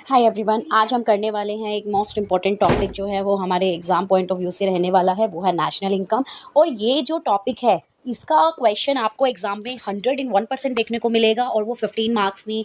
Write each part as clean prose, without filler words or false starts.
Hi everyone, आज हम करने वाले हैं एक मोस्ट इम्पॉर्टेंट टॉपिक जो है वो हमारे एग्जाम पॉइंट ऑफ व्यू से रहने वाला है, वो है नेशनल इनकम। और ये जो टॉपिक है इसका क्वेश्चन आपको एग्जाम में 101% देखने को मिलेगा और वो 15 मार्क्स में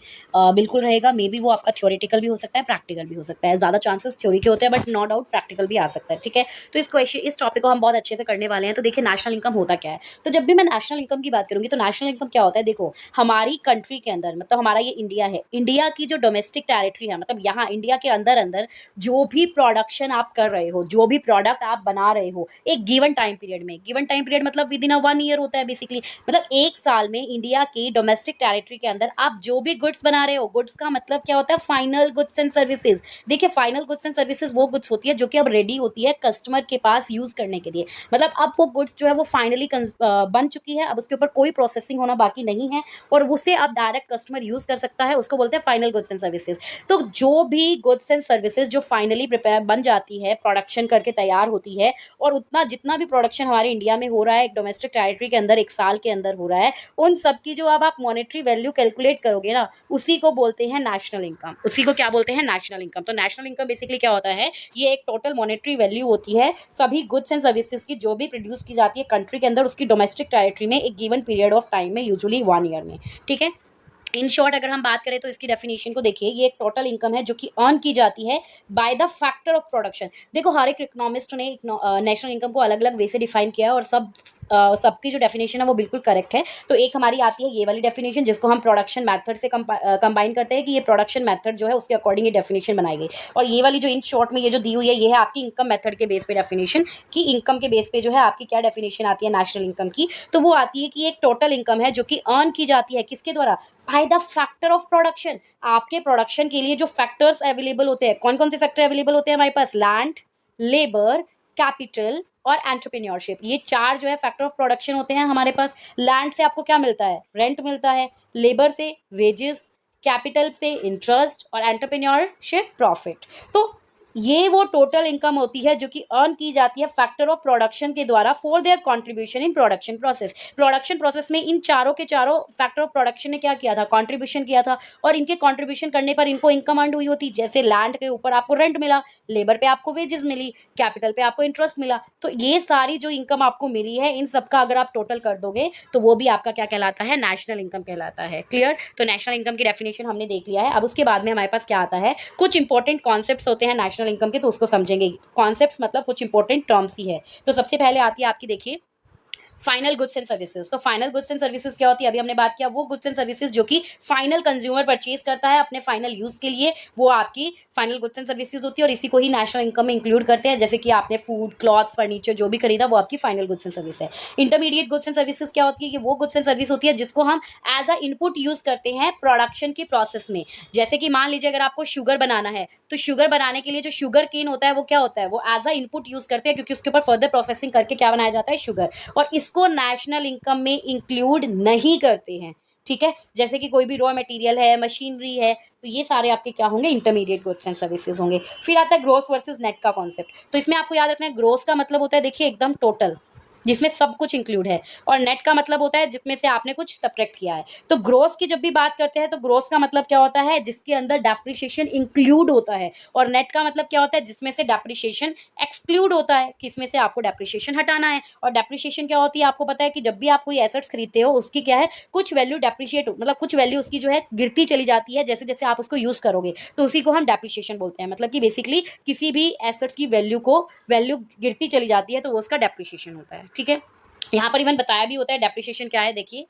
बिल्कुल रहेगा। मे बी वो आपका थ्योरेटिकल भी हो सकता है, प्रैक्टिकल भी हो सकता है। ज़्यादा चांसेस थ्योरी के होते हैं बट नो डाउट प्रैक्टिकल भी आ सकता है। ठीक है, तो इस टॉपिक को हम बहुत अच्छे से करने वाले हैं। तो देखिए, नेशनल इनकम होता क्या है। तो जब भी मैं नेशनल इनकम की बात करूंगी तो नेशनल इनकम क्या होता है, देखो हमारी कंट्री के अंदर, मतलब हमारा ये इंडिया है, इंडिया की जो डोमेस्टिक टेरिटरी है, मतलब यहाँ इंडिया के अंदर अंदर जो भी प्रोडक्शन आप कर रहे हो, जो भी प्रोडक्ट आप बना रहे हो एक गिवन टाइम पीरियड में, गिवन टाइम पीरियड मतलब विद इन अ 1 ईयर होता है बेसिकली। मतलब एक साल में इंडिया की डोमेस्टिक टेरिटरी के अंदर आप जो भी गुड्स बना रहे हो, गुड्स का मतलब क्या होता है, फाइनल गुड्स एंड सर्विसेज। देखिए, फाइनल गुड्स एंड सर्विसेज वो गुड्स होती है जो कि अब रेडी होती है कस्टमर के पास यूज करने के लिए। मतलब अब वो गुड्स जो है वो फाइनली बन चुकी है, अब उसके ऊपर कोई प्रोसेसिंग होना बाकी नहीं है और उसे अब डायरेक्ट कस्टमर यूज कर सकता है। उसको बोलते हैं फाइनल गुड्स एंड सर्विसेज। तो जो भी गुड्स एंड सर्विसेज जो फाइनली प्रिपेयर बन जाती है, प्रोडक्शन करके तैयार होती है, और उतना जितना भी प्रोडक्शन हमारे इंडिया में हो रहा है एक डोमेस्टिक टेरिटरी के अंदर एक साल के अंदर हो रहा है, उन सब की जो अब आप मॉनेटरी वैल्यू कैलकुलेट करोगे ना, उसी को बोलते हैं नेशनल इनकम। उसी को क्या बोलते हैं, नेशनल इनकम। तो नेशनल इनकम बेसिकली क्या होता है, ये एक टोटल मॉनेटरी वैल्यू होती है सभी गुड्स एंड सर्विसेज की जो भी प्रोड्यूस की जाती है कंट्री के अंदर उसकी डोमेस्टिक टेरिटरी में एक गिवन पीरियड ऑफ टाइम में, यूजुअली 1 ईयर में। ठीक है, इन शॉर्ट अगर हम बात करें तो इसकी डेफिनेशन को देखिए, ये एक टोटल इनकम है जो कि अर्न की जाती है by the factor of production. देखो, हर एक इकोनॉमिस्ट ने नेशनल इनकम को अलग अलग वे से डिफाइन किया है और सबकी जो डेफिनेशन है वो बिल्कुल करेक्ट है। तो एक हमारी आती है ये वाली डेफिनेशन जिसको हम प्रोडक्शन मेथड से कंबाइन करते हैं कि ये प्रोडक्शन मेथड जो है उसके अकॉर्डिंग ये डेफिनेशन बनाई गई। और ये वाली जो इन शॉर्ट में ये जो दी हुई है ये है आपकी इनकम मेथड के बेस पे डेफिनेशन, कि इनकम के बेस पे जो है आपकी क्या डेफिनेशन आती है नेशनल इनकम की। तो वो आती है कि एक टोटल इनकम है जो कि अर्न की जाती है किसके द्वारा, by the factor of production. आपके प्रोडक्शन के लिए जो फैक्टर्स अवेलेबल होते हैं, कौन कौन से फैक्टर अवेलेबल होते हैं हमारे पास, लैंड, लेबर, कैपिटल और एंटरप्रेन्योरशिप। ये चार जो है फैक्टर ऑफ प्रोडक्शन होते हैं हमारे पास। लैंड से आपको क्या मिलता है, रेंट मिलता है, लेबर से वेजेस, कैपिटल से इंटरेस्ट और एंटरप्रेन्योरशिप प्रॉफिट। तो ये वो टोटल इनकम होती है जो कि अर्न की जाती है फैक्टर ऑफ प्रोडक्शन के द्वारा for their contribution in production process. Production process में इन चारों के चारों फैक्टर ऑफ प्रोडक्शन ने क्या किया था, कंट्रीब्यूशन किया था, और इनके कंट्रीब्यूशन करने पर इनको इनकम अर्न हुई होती। जैसे लैंड के ऊपर आपको रेंट मिला, लेबर पे आपको वेजेस मिली, कैपिटल पे आपको इंटरेस्ट मिला। तो ये सारी जो इनकम आपको मिली है इन सबका अगर आप टोटल कर दोगे तो वो भी आपका क्या कहलाता है, नेशनल इनकम कहलाता है। क्लियर। तो नेशनल इनकम की डेफिनेशन हमने देख लिया है। अब उसके बाद में हमारे पास क्या आता है, कुछ इंपॉर्टेंट कॉन्सेप्ट्स होते हैं नेशनल इनकम के, तो उसको समझेंगे। कॉन्सेप्ट्स मतलब कुछ इंपॉर्टेंट टर्म्स ही है। तो सबसे पहले आती है आपकी, देखिए, फाइनल गुड्स एंड सर्विसेज। तो फाइनल गुड्स एंड सर्विसेज क्या होती है, अभी हमने बात किया, वो गुड्स एंड सर्विसेज जो कि फाइनल कंज्यूमर परचेज करता है अपने फाइनल यूज के लिए, वो आपकी फाइनल गुड्स एंड सर्विसेज होती है। और इसी को ही नेशनल इनकम में इंक्लूड करते हैं। जैसे कि आपने फूड, क्लॉथ्स, फर्नीचर जो भी खरीदा वो आपकी फाइनल गुड्स एंड सर्विस है। इंटरमीडिएट गुड्स एंड सर्विसेज क्या होती है, कि वो गुड्स एंड सर्विस होती है जिसको हम एज अ इनपुट यूज करते हैं प्रोडक्शन की प्रोसेस में। जैसे कि मान लीजिए अगर आपको शुगर बनाना है तो शुगर बनाने के लिए जो शुगर केन होता है वो क्या होता है, वो एज अ इनपुट यूज करते हैं क्योंकि उसके ऊपर फर्दर प्रोसेसिंग करके क्या बनाया जाता है, शुगर। और इसको नेशनल इनकम में इंक्लूड नहीं करते हैं। ठीक है, जैसे कि कोई भी रॉ मटेरियल है, मशीनरी है, तो ये सारे आपके क्या होंगे, इंटरमीडिएट गुड्स एंड सर्विसेज होंगे। फिर आता है ग्रोस वर्सेस नेट का कॉन्सेप्ट। तो इसमें आपको याद रखना है, ग्रोस का मतलब होता है, देखिए, एकदम टोटल जिसमें सब कुछ इंक्लूड है, और नेट का मतलब होता है जिसमें से आपने कुछ सब्ट्रैक्ट किया है। तो ग्रोस की जब भी बात करते हैं तो ग्रोस का मतलब क्या होता है, जिसके अंदर डेप्रिसिएशन इंक्लूड होता है। और नेट का मतलब क्या होता है, जिसमें से डेप्रिसिएशन एक्सक्लूड होता है, किसमें से आपको डेप्रिसिएशन हटाना है। और डेप्रिसिएशन क्या होती है, आपको पता है कि जब भी आप कोई एसेट्स खरीदते हो उसकी क्या है, कुछ वैल्यू डेप्रिशिएट, मतलब कुछ वैल्यू उसकी जो है गिरती चली जाती है जैसे जैसे आप उसको यूज करोगे, तो उसी को हम डेप्रिसिएशन बोलते हैं। मतलब कि बेसिकली किसी भी एसेट्स की वैल्यू गिरती चली जाती है तो वो उसका डेप्रिसिएशन होता है। ठीक है, यहाँ पर इवन बताया भी होता है डेप्रिसिएशन क्या है। देखिए,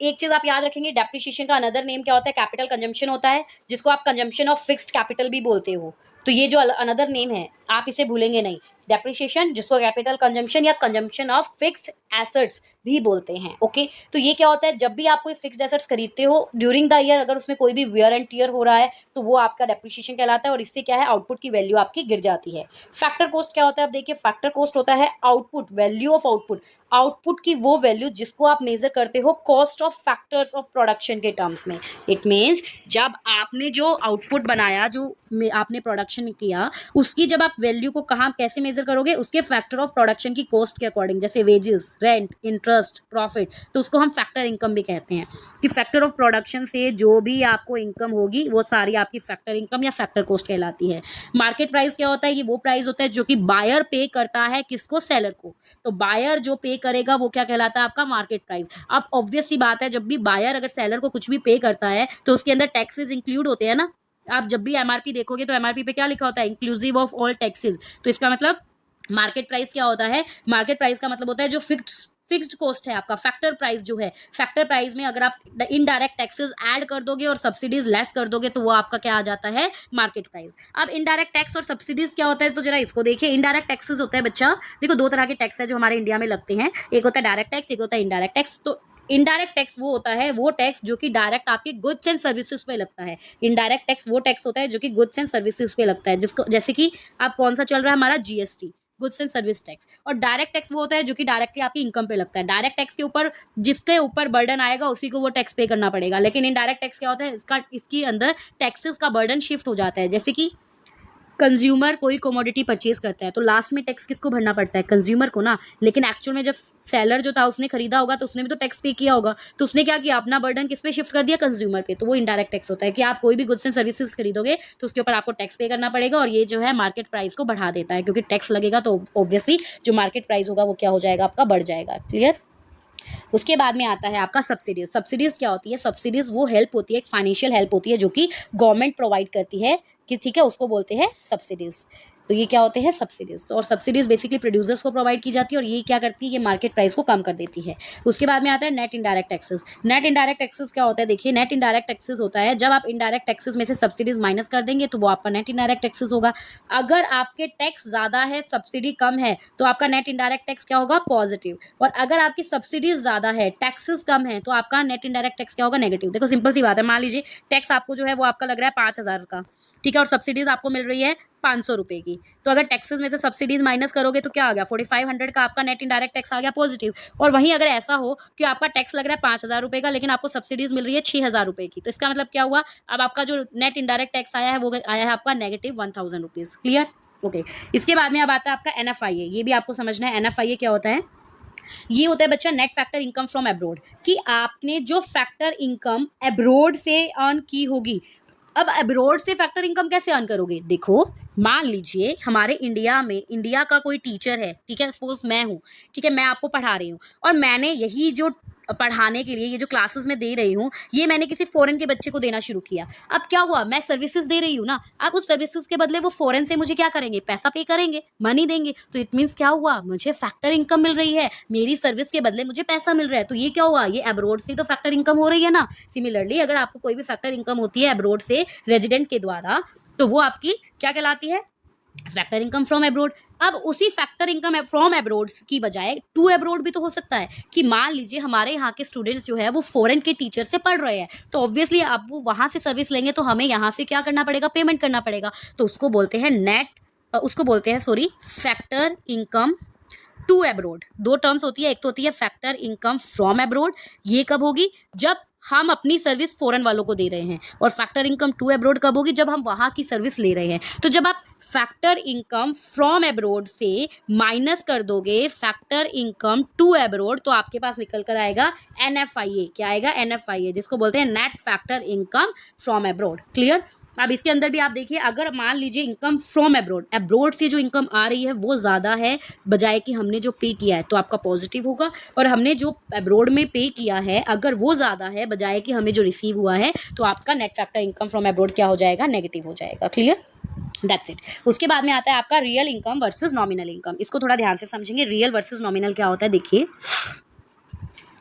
एक चीज आप याद रखेंगे, डेप्रिसिएशन का अनदर नेम क्या होता है, कैपिटल कंजम्पशन होता है, जिसको आप कंजम्पशन ऑफ फिक्स्ड कैपिटल भी बोलते हो। तो ये जो अनदर नेम है आप इसे भूलेंगे नहीं, डेप्रिसिएशन, जिसको कैपिटल कंजम्पशन या कंजम्पशन ऑफ फिक्स्ड एसेट्स भी बोलते हैं। ओके, तो ये क्या होता है, जब भी आप कोई फिक्स्ड एसेट्स खरीदते हो ड्यूरिंग द ईयर, अगर उसमें कोई भी वियर एंड टियर हो रहा है तो वो आपका डेप्रिसिएशन कहलाता है, और इससे क्या है, आउटपुट की वैल्यू आपकी गिर जाती है। फैक्टर कॉस्ट क्या होता है, अब देखिए, फैक्टर कॉस्ट होता है output, value of output, output की वो वैल्यू जिसको आप मेजर करते हो cost of factors of production के टर्म्स में। इट मीन्स जब आपने जो आउटपुट बनाया, जो आपने प्रोडक्शन किया, उसकी जब आप वैल्यू को कहाँ कैसे मेजर करोगे, उसके फैक्टर ऑफ प्रोडक्शन की कॉस्ट के अकॉर्डिंग, जैसे वेजेस, रेंट, इंटरेस्ट, प्रॉफिट, तो उसको हम फैक्टर इनकम भी कहते हैं कि फैक्टर ऑफ प्रोडक्शन से जो भी आपको इनकम होगी वो सारी आपकी फैक्टर इनकम या फैक्टर कॉस्ट कहलाती है। मार्केट प्राइस क्या होता है, ये वो प्राइस होता है जो कि बायर पे करता है किसको, सेलर को। तो बायर जो पे करेगा वो क्या कहलाता है, आपका मार्केट प्राइस। अब ऑब्वियस सी बात है, जब भी बायर अगर सेलर को कुछ भी पे करता है तो उसके अंदर टैक्सेस इंक्लूड होते हैं ना। आप जब भी एमआरपी देखोगे तो एमआरपी पे क्या लिखा होता है, इंक्लूसिव ऑफ ऑल टैक्सेस। तो इसका मतलब मार्केट प्राइस क्या होता है, मार्केट प्राइस का मतलब होता है जो फिक्स्ड कॉस्ट है आपका, फैक्टर प्राइस जो है, फैक्टर प्राइस में अगर आप इनडायरेक्ट टैक्सेस ऐड कर दोगे और सब्सिडीज लेस कर दोगे तो वो आपका क्या आ जाता है, मार्केट प्राइस। अब इनडायरेक्ट टैक्स और सब्सिडीज क्या होता है, तो जरा इसको देखिए। इनडायरेक्ट टैक्सेस होता है बच्चा, देखो दो तरह के टैक्स है जो हमारे इंडिया में लगते हैं, एक होता है डायरेक्ट टैक्स, एक होता है इनडायरेक्ट टैक्स। तो इनडायरेक्ट टैक्स वो होता है, वो टैक्स जो कि डायरेक्ट आपके गुड्स एंड सर्विसेज पे लगता है। इनडायरेक्ट टैक्स वो टैक्स होता है जो कि गुड्स एंड सर्विसेज पे लगता है, जिसको जैसे कि आप कौन सा चल रहा है हमारा, GST, goods and service tax. और डायरेक्ट टैक्स वो होता है जो कि डायरेक्टली आपकी इनकम पे लगता है। डायरेक्ट टैक्स के ऊपर जिसके ऊपर बर्डन आएगा उसी को वो टैक्स पे करना पड़ेगा। लेकिन इनडायरेक्ट टैक्स क्या होता है, इसके अंदर टैक्सेस का बर्डन शिफ्ट हो जाता है। जैसे कि कंज्यूमर कोई कमोडिटी परचेज करता है तो लास्ट में टैक्स किसको भरना पड़ता है, कंज्यूमर को ना। लेकिन एक्चुअल में जब सेलर जो था उसने खरीदा होगा तो उसने भी तो टैक्स पे किया होगा, तो उसने क्या किया, अपना बर्डन किस पे शिफ्ट कर दिया, कंज्यूमर पे। तो वो इनडायरेक्ट टैक्स होता है कि आप कोई भी गुड्स एंड सर्विसेज खरीदोगे तो उसके ऊपर आपको टैक्स पे करना पड़ेगा, और ये जो है मार्केट प्राइस को बढ़ा देता है, क्योंकि टैक्स लगेगा तो ऑब्वियसली जो मार्केट प्राइस होगा वो क्या हो जाएगा, आपका बढ़ जाएगा। क्लियर। उसके बाद में आता है आपका सब्सिडीज। सब्सिडीज क्या होती है, सब्सिडीज वो हेल्प होती है, एक फाइनेंशियल हेल्प होती है जो कि गवर्नमेंट प्रोवाइड करती है कि ठीक है, उसको बोलते हैं सब्सिडीज। तो ये क्या होते हैं, सब्सिडीज। और सब्सिडीज बेसिकली प्रोड्यूसर्स को प्रोवाइड की जाती है, और ये क्या करती है, ये मार्केट प्राइस को कम कर देती है। उसके बाद में आता है net indirect taxes. Net indirect taxes क्या होता है, देखिए नेट इनडायरेक्ट टैक्सेस होता है जब आप इनडायरेक्ट टैक्सेस में से सब्सिडीज माइनस कर देंगे तो वो आपका नेट इनडायरेक्ट टैक्सेस होगा। अगर आपके टैक्स ज्यादा है, सब्सिडी कम है, तो आपका नेट इनडायरेक्ट टैक्स क्या होगा, पॉजिटिव। और अगर आपकी सब्सिडीज ज्यादा है, टैक्सेस कम है, तो आपका नेट इनडायरेक्ट टैक्स क्या होगा, नेगेटिव। देखो सिंपल सी बात है, मान लीजिए टैक्स आपको जो है वो आपका लग रहा है 5,000 का, ठीक है, और सब्सिडीज आपको मिल रही है 500 रुपए की। तो अगर टैक्सेस में से सब्सिडीज माइनस करोगे तो क्या आ गया, 4500 का आपका नेट इनडायरेक्ट टैक्स आ गया पॉजिटिव। और वहीं अगर ऐसा हो कि आपका टैक्स लग रहा है 5,000 रुपए का, लेकिन आपको सब्सिडीज मिल रही है 6,000 रुपए की, तो इसका मतलब क्या हुआ, अब आपका जो नेट इनडायरेक्ट टैक्स आया है वो आया है आपका -1000 रुपीज। क्लियर। ओके। इसके बाद में अब आता है आपका NFIA। ये भी आपको समझना है, NFIA क्या होता है। ये होता है बच्चा net factor income from abroad, कि आपने जो फैक्टर इनकम अब्रोड से अर्न की होगी। अब अब्रोड से फैक्टर इनकम कैसे अर्न करोगे, देखो मान लीजिए हमारे इंडिया में, इंडिया का कोई टीचर है, ठीक है, सपोज मैं हूँ, ठीक है, मैं आपको पढ़ा रही हूँ, और मैंने यही जो पढ़ाने के लिए ये जो क्लासेस में दे रही हूँ, ये मैंने किसी फॉरेन के बच्चे को देना शुरू किया। अब क्या हुआ, मैं सर्विसेज दे रही हूँ ना, अब उस सर्विसेज के बदले वो फॉरेन से मुझे क्या करेंगे, पैसा पे करेंगे, मनी देंगे। तो इट मीन्स क्या हुआ, मुझे फैक्टर इनकम मिल रही है, मेरी सर्विस के बदले मुझे पैसा मिल रहा है। तो ये क्या हुआ, ये अब्रोड से तो फैक्टर इनकम हो रही है ना। सिमिलरली अगर आपको कोई भी फैक्टर इनकम होती है अब्रोड से रेजिडेंट के द्वारा, तो वो आपकी क्या कहलाती है, फैक्टर इनकम फ्रॉम अब्रोड। अब उसी फैक्टर इनकम फ्रॉम अब्रोड की बजाय टू अब्रोड भी तो हो सकता है, कि मान लीजिए हमारे यहाँ के स्टूडेंट्स जो है वो फॉरेन के टीचर से पढ़ रहे हैं, तो ऑब्वियसली अब वो वहाँ से सर्विस लेंगे तो हमें यहाँ से क्या करना पड़ेगा, पेमेंट करना पड़ेगा। तो उसको बोलते हैं फैक्टर इनकम टू अब्रोड। दो टर्म्स होती है, एक तो होती है फैक्टर इनकम फ्रॉम अब्रोड, ये कब होगी, जब हम अपनी सर्विस फॉरेन वालों को दे रहे हैं, और फैक्टर इनकम टू अब्रोड कब होगी, जब हम वहाँ की सर्विस ले रहे हैं। तो जब आप फैक्टर इनकम फ्रॉम अब्रोड से माइनस कर दोगे फैक्टर इनकम टू अब्रोड, तो आपके पास निकल कर आएगा NFIA। क्या आएगा, NFIA, जिसको बोलते हैं net factor income from abroad. Clear. अब इसके अंदर भी आप देखिए, अगर मान लीजिए इनकम फ्रॉम अब्रोड, अब्रोड से जो इनकम आ रही है वो ज़्यादा है बजाय कि हमने जो पे किया है, तो आपका पॉजिटिव होगा। और हमने जो अब्रोड में पे किया है अगर वो ज़्यादा है बजाय कि हमें जो रिसीव हुआ है, तो आपका net factor income from abroad क्या हो जाएगा, नेगेटिव हो जाएगा। क्लियर। That's it. उसके बाद में आता है आपका real income versus nominal income. इसको थोड़ा ध्यान से समझेंगे, रियल वर्सेस नॉमिनल क्या होता है। देखिए,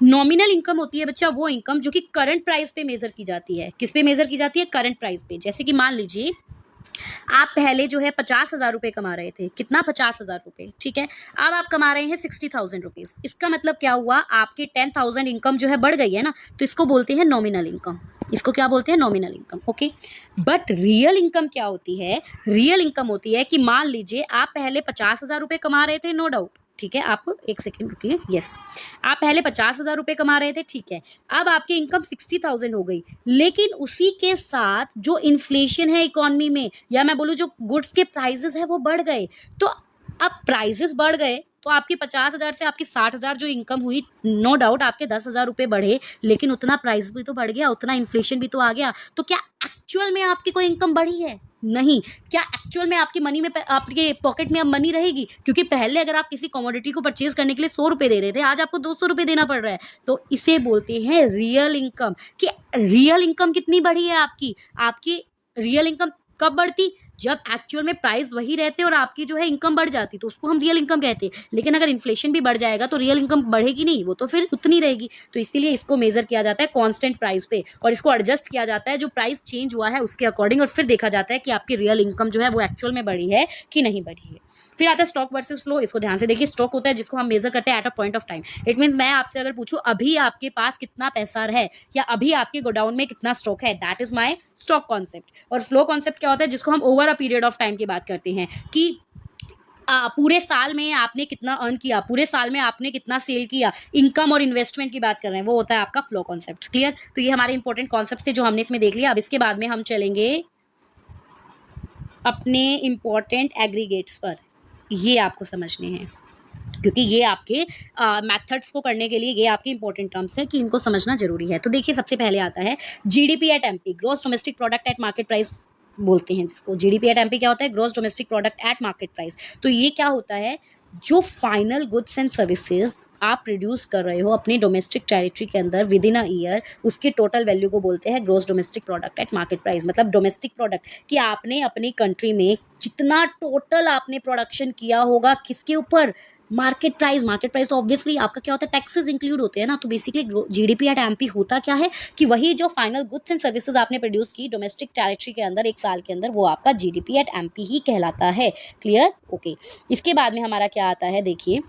नॉमिनल इनकम होती है बच्चा वो इनकम जो कि करंट प्राइस पे मेजर की जाती है। किस पे मेजर की जाती है, करंट प्राइस पे। जैसे कि मान लीजिए आप पहले जो है 50,000 रुपये कमा रहे थे, कितना, 50,000 रुपये, ठीक है, अब आप कमा रहे हैं 60,000 रुपीज़। इसका मतलब क्या हुआ, आपकी 10,000 इनकम जो है बढ़ गई है ना, तो इसको बोलते हैं नॉमिनल इनकम। इसको क्या बोलते हैं, nominal income. Okay. But real income क्या होती है, रियल इनकम होती है कि मान लीजिए आप पहले 50,000 रुपये कमा रहे थे, नो डाउट, ठीक है, आप एक सेकेंड रुकिए। यस, आप पहले 50,000 रुपये कमा रहे थे, ठीक है, अब आपकी इनकम 60,000 हो गई, लेकिन उसी के साथ जो इन्फ्लेशन है इकोनॉमी में, या मैं बोलूँ जो गुड्स के प्राइजेस है वो बढ़ गए। तो अब प्राइजेस बढ़ गए तो आपकी 50,000 से आपकी 60,000 जो इनकम हुई, नो डाउट आपके 10,000 रुपये बढ़े, लेकिन उतना प्राइस भी तो बढ़ गया, उतना इन्फ्लेशन भी तो आ गया। तो क्या एक्चुअल में आपकी कोई इनकम बढ़ी है? नहीं। क्या एक्चुअल में आपकी मनी में आपके पॉकेट में अब मनी रहेगी? क्योंकि पहले अगर आप किसी कमोडिटी को परचेज करने के लिए 100 रुपये दे रहे थे, आज आपको 200 रुपये देना पड़ रहा है। तो इसे बोलते हैं रियल इनकम। कि रियल इनकम कितनी बढ़ी है आपकी? आपकी रियल इनकम कब बढ़ती? जब एक्चुअल में प्राइस वही रहते और आपकी जो है इनकम बढ़ जाती, तो उसको हम रियल इनकम कहते हैं। लेकिन अगर इन्फ्लेशन भी बढ़ जाएगा तो रियल इनकम बढ़ेगी नहीं, वो तो फिर उतनी रहेगी। तो इसीलिए इसको मेजर किया जाता है कांस्टेंट प्राइस पे, और इसको एडजस्ट किया जाता है जो प्राइस चेंज हुआ है उसके अकॉर्डिंग, और फिर देखा जाता है कि आपकी रियल इनकम जो है वो एक्चुअल में बढ़ी है कि नहीं बढ़ी है। फिर आता है स्टॉक वर्सेस फ्लो। इसको ध्यान से देखिए। स्टॉक होता है जिसको हम मेजर करते हैं at a point of time. It means मैं आपसे अगर पूछूं अभी आपके पास कितना पैसा है या अभी आपके गोडाउन में कितना स्टॉक है, that is my stock concept. और फ्लो कॉन्सेप्ट क्या होता है? जिसको हम over a period of time की बात करते हैं कि पूरे साल में आपने कितना अर्न किया, पूरे साल में आपने कितना सेल किया, इनकम और इन्वेस्टमेंट की बात कर रहे हैं, वो होता है आपका फ्लो कॉन्सेप्ट। क्लियर? तो ये हमारे इंपॉर्टेंट कॉन्सेप्ट थे जो हमने इसमें देख लिया। अब इसके बाद में हम चलेंगे अपने इंपॉर्टेंट एग्रीगेट्स पर। ये आपको समझने हैं क्योंकि ये आपके मेथड्स को करने के लिए ये आपके इंपॉर्टेंट टर्म्स है कि इनको समझना जरूरी है। तो देखिए, सबसे पहले आता है GDP at MP, gross domestic product at market price बोलते हैं जिसको। जीडीपी एट एमपी क्या होता है? Gross domestic product at market price. तो ये क्या होता है? जो फाइनल गुड्स एंड सर्विसेज आप प्रोड्यूस कर रहे हो अपनी डोमेस्टिक टेरिटरी के अंदर विद इन अ ईयर, उसके टोटल वैल्यू को बोलते हैं gross domestic product at market price. मतलब डोमेस्टिक प्रोडक्ट कि आपने अपनी कंट्री में जितना टोटल आपने प्रोडक्शन किया होगा, किसके ऊपर? Market price. मार्केट प्राइस तो ऑब्वियसली आपका क्या होता है? टैक्सेस इंक्लूड होते हैं ना। तो बेसिकली जीडीपी एट एमपी होता क्या है कि वही जो फाइनल गुड्स एंड सर्विसेज आपने प्रोड्यूस की डोमेस्टिक टेरिटरी के अंदर एक साल के अंदर, वो आपका जीडीपी एट एमपी ही कहलाता है। क्लियर? ओके। इसके बाद में हमारा क्या आता है? देखिए,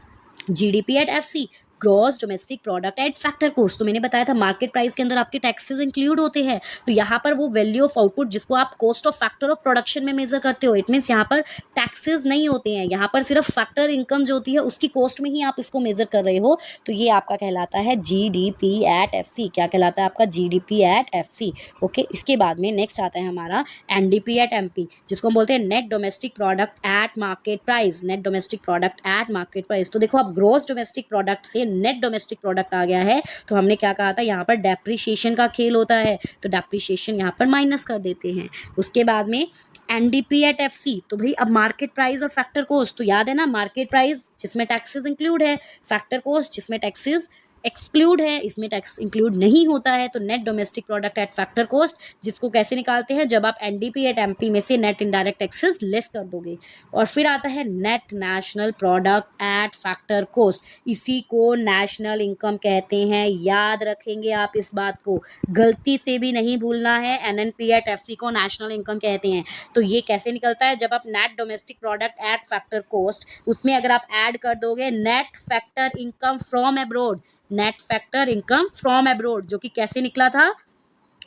GDP at FC, gross domestic product at factor cost. तो मैंने बताया था मार्केट प्राइस के अंदर आपके टैक्सेस इंक्लूड होते हैं। तो यहाँ पर वो वैल्यू ऑफ आउटपुट जिसको आप cost of factor of production में मेजर करते हो, इट मीन्स यहाँ पर टैक्सेस नहीं होते हैं, यहाँ पर सिर्फ फैक्टर इनकम जो होती है उसकी कॉस्ट में ही आप इसको मेजर कर रहे हो। तो ये आपका कहलाता है जीडीपी एट एफसी। क्या कहलाता है आपका? GDP at FC. ओके। इसके बाद में नेक्स्ट आता है हमारा एनडीपी एट एमपी, जिसको हम बोलते हैं net domestic product at market price. Net domestic product at market price. तो देखो, अब ग्रॉस डोमेस्टिक प्रोडक्ट से नेट डोमेस्टिक प्रोडक्ट आ गया है, तो हमने क्या कहा था? यहाँ पर डेप्रिसिएशन का खेल होता है, तो डेप्रिसिएशन यहाँ पर माइनस कर देते हैं। उसके बाद में एनडीपी एट एफसी, तो भाई अब मार्केट प्राइस और फैक्टर कॉस्ट, तो याद है ना, मार्केट प्राइस जिसमें टैक्सेस इंक्लूड है, फैक्टर कॉस्ट जिसमें टैक्सेस एक्सक्लूड है, इसमें टैक्स इंक्लूड नहीं होता है। तो net domestic product at factor cost, जिसको कैसे निकालते हैं? जब आप एनडीपी एट एमपी में से नेट इनडायरेक्ट टैक्सेस लेस कर दोगे। और फिर आता है net national product at factor cost, इसी को नेशनल इनकम कहते हैं। याद रखेंगे आप इस बात को, गलती से भी नहीं भूलना है। एनएनपी एट एफसी को नेशनल इनकम कहते हैं। तो ये कैसे निकलता है? जब आप net domestic product at factor cost, उसमें अगर आप ऐड कर दोगे net factor income from abroad, net factor income from abroad, जो कि कैसे निकला था?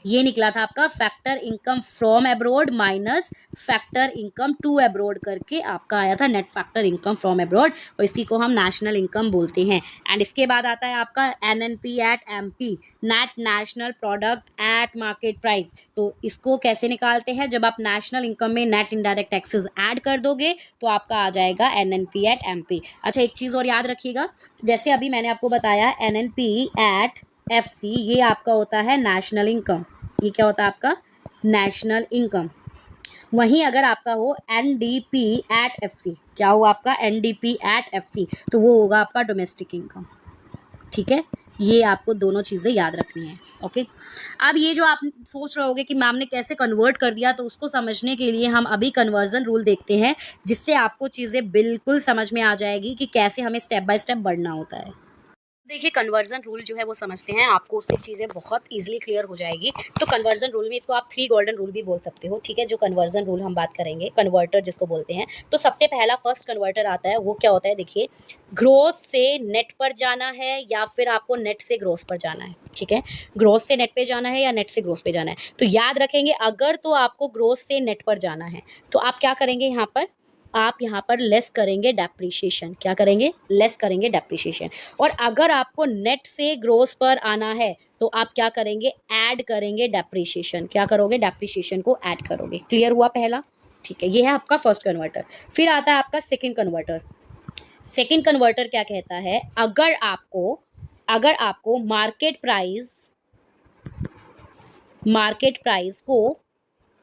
ये निकला था आपका factor income from abroad minus factor income to abroad करके आपका आया था net factor income from abroad, और इसी को हम नेशनल इनकम बोलते हैं। एंड इसके बाद आता है आपका NNP at MP, net national product at market price. तो इसको कैसे निकालते हैं? जब आप नेशनल इनकम में नेट इनडायरेक्ट टैक्सेस ऐड कर दोगे तो आपका आ जाएगा एनएनपी एट एमपी। अच्छा, एक चीज़ और याद रखिएगा, जैसे अभी मैंने आपको बताया एनएनपी एट एफसी, ये आपका होता है नेशनल इनकम। ये क्या होता है आपका? National income. वहीं अगर आपका हो एनडीपी एट एफसी, क्या हो आपका? एनडीपी एट एफसी, तो वो होगा आपका डोमेस्टिक इनकम। ठीक है, ये आपको दोनों चीज़ें याद रखनी है। ओके। अब ये जो आप सोच रहे होगे कि मैम ने कैसे कन्वर्ट कर दिया, तो उसको समझने के लिए हम अभी कन्वर्जन रूल देखते हैं, जिससे आपको चीज़ें बिल्कुल समझ में आ जाएगी कि कैसे हमें स्टेप बाय स्टेप बढ़ना होता है। देखिए, कन्वर्जन रूल जो है वो समझते हैं, आपको उससे चीज़ें बहुत इजीली क्लियर हो जाएगी। तो कन्वर्जन रूल में इसको आप 3 गोल्डन रूल भी बोल सकते हो। ठीक है, जो कन्वर्जन रूल हम बात करेंगे, कन्वर्टर जिसको बोलते हैं, तो सबसे पहला फर्स्ट कन्वर्टर आता है, वो क्या होता है? देखिए, ग्रोथ से नेट पर जाना है या फिर आपको नेट से ग्रोथ पर जाना है। ठीक है, ग्रोथ से नेट पे जाना है या नेट से ग्रोथ पे जाना है। तो याद रखेंगे, अगर तो आपको ग्रोथ से नेट पर जाना है तो आप क्या करेंगे? यहाँ पर आप यहाँ पर लेस करेंगे डेप्रिसिएशन। क्या करेंगे? लेस करेंगे डेप्रिसिएशन। और अगर आपको नेट से ग्रोस पर आना है तो आप क्या करेंगे? ऐड करेंगे डेप्रिसिएशन। क्या करोगे? डेप्रिसिएशन को ऐड करोगे। क्लियर हुआ पहला? ठीक है, ये है आपका फर्स्ट कन्वर्टर। फिर आता है आपका सेकंड कन्वर्टर। सेकंड कन्वर्टर क्या कहता है? अगर आपको मार्केट प्राइस को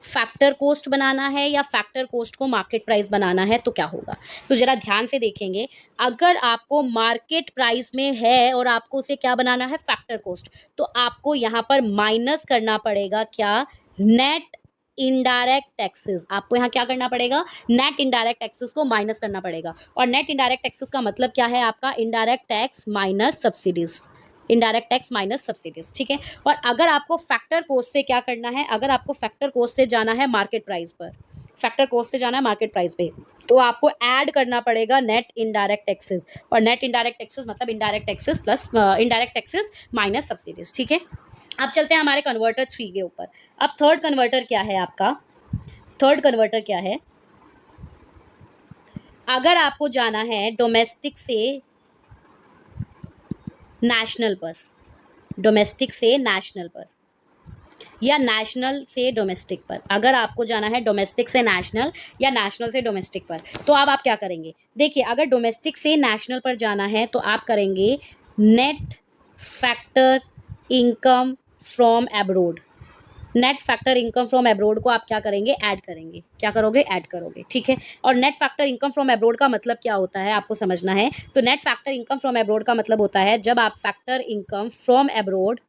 फैक्टर कोस्ट बनाना है या फैक्टर कोस्ट को मार्केट प्राइस बनाना है तो क्या होगा? तो जरा ध्यान से देखेंगे। अगर आपको मार्केट प्राइस में है और आपको उसे क्या बनाना है? फैक्टर कोस्ट, तो आपको यहाँ पर माइनस करना पड़ेगा क्या? Net indirect taxes. आपको यहाँ क्या करना पड़ेगा? नेट इनडायरेक्ट टैक्सेस को माइनस करना पड़ेगा। और नेट इनडायरेक्ट टैक्सेस का मतलब क्या है आपका? Indirect tax minus subsidies. Indirect tax minus subsidies, ठीक है। और अगर आपको फैक्टर कोस्ट से क्या करना है? अगर आपको फैक्टर कोस्ट से जाना है मार्केट प्राइस पर, फैक्टर कोस्ट से जाना है मार्केट प्राइस पे, तो आपको ऐड करना पड़ेगा नेट इनडायरेक्ट टैक्सेस। और नेट इनडायरेक्ट टैक्सेस मतलब indirect taxes plus indirect taxes minus subsidies, ठीक है। अब चलते हैं हमारे कन्वर्टर 3 के ऊपर। अब थर्ड कन्वर्टर क्या है आपका? थर्ड कन्वर्टर क्या है? अगर आपको जाना है डोमेस्टिक से नेशनल पर, डोमेस्टिक से नेशनल पर या नेशनल से डोमेस्टिक पर, अगर आपको जाना है डोमेस्टिक से नेशनल या नेशनल से डोमेस्टिक पर, तो अब आप क्या करेंगे? देखिए, अगर डोमेस्टिक से नेशनल पर जाना है तो आप करेंगे net factor income from abroad. Net factor income from abroad को आप क्या करेंगे? ऐड करेंगे। क्या करोगे? ऐड करोगे, ठीक है। और net factor income from abroad का मतलब क्या होता है आपको समझना है। तो net factor income from abroad का मतलब होता है जब आप फैक्टर इनकम फ्रॉम एब्रोड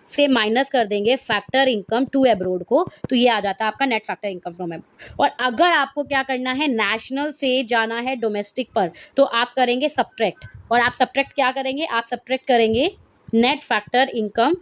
से माइनस कर देंगे फैक्टर इनकम टू एब्रोड को, तो ये आ जाता है आपका net factor income from abroad. और अगर आपको क्या करना है? नेशनल से जाना है डोमेस्टिक पर, तो आप करेंगे सब्ट्रैक्ट। और आप सब्ट्रैक्ट क्या करेंगे? आप सब्ट्रैक्ट करेंगे net factor income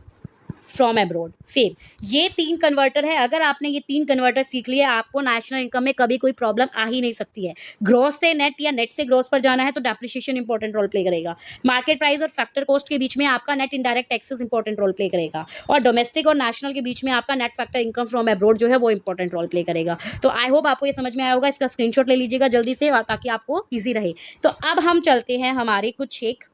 from abroad. Same ये 3 कन्वर्टर है। अगर आपने ये 3 कन्वर्टर सीख लिए, आपको नेशनल इनकम में कभी कोई प्रॉब्लम आ ही नहीं सकती है। ग्रोस से नेट या नेट से ग्रोस पर जाना है तो डेप्रिसिएशन इंपॉर्टेंट रोल प्ले करेगा। मार्केट प्राइस और फैक्टर कॉस्ट के बीच में आपका net indirect taxes important role play करेगा। और डोमेस्टिक और नेशनल के बीच में आपका net factor income from abroad जो है वो इंपॉर्टेंट रोल प्ले करेगा। तो आई होप आपको ये समझ में आया होगा। इसका स्क्रीनशॉट ले लीजिएगा जल्दी से ताकि आपको ईजी रहे। तो अब हम चलते हैं हमारे कुछ एक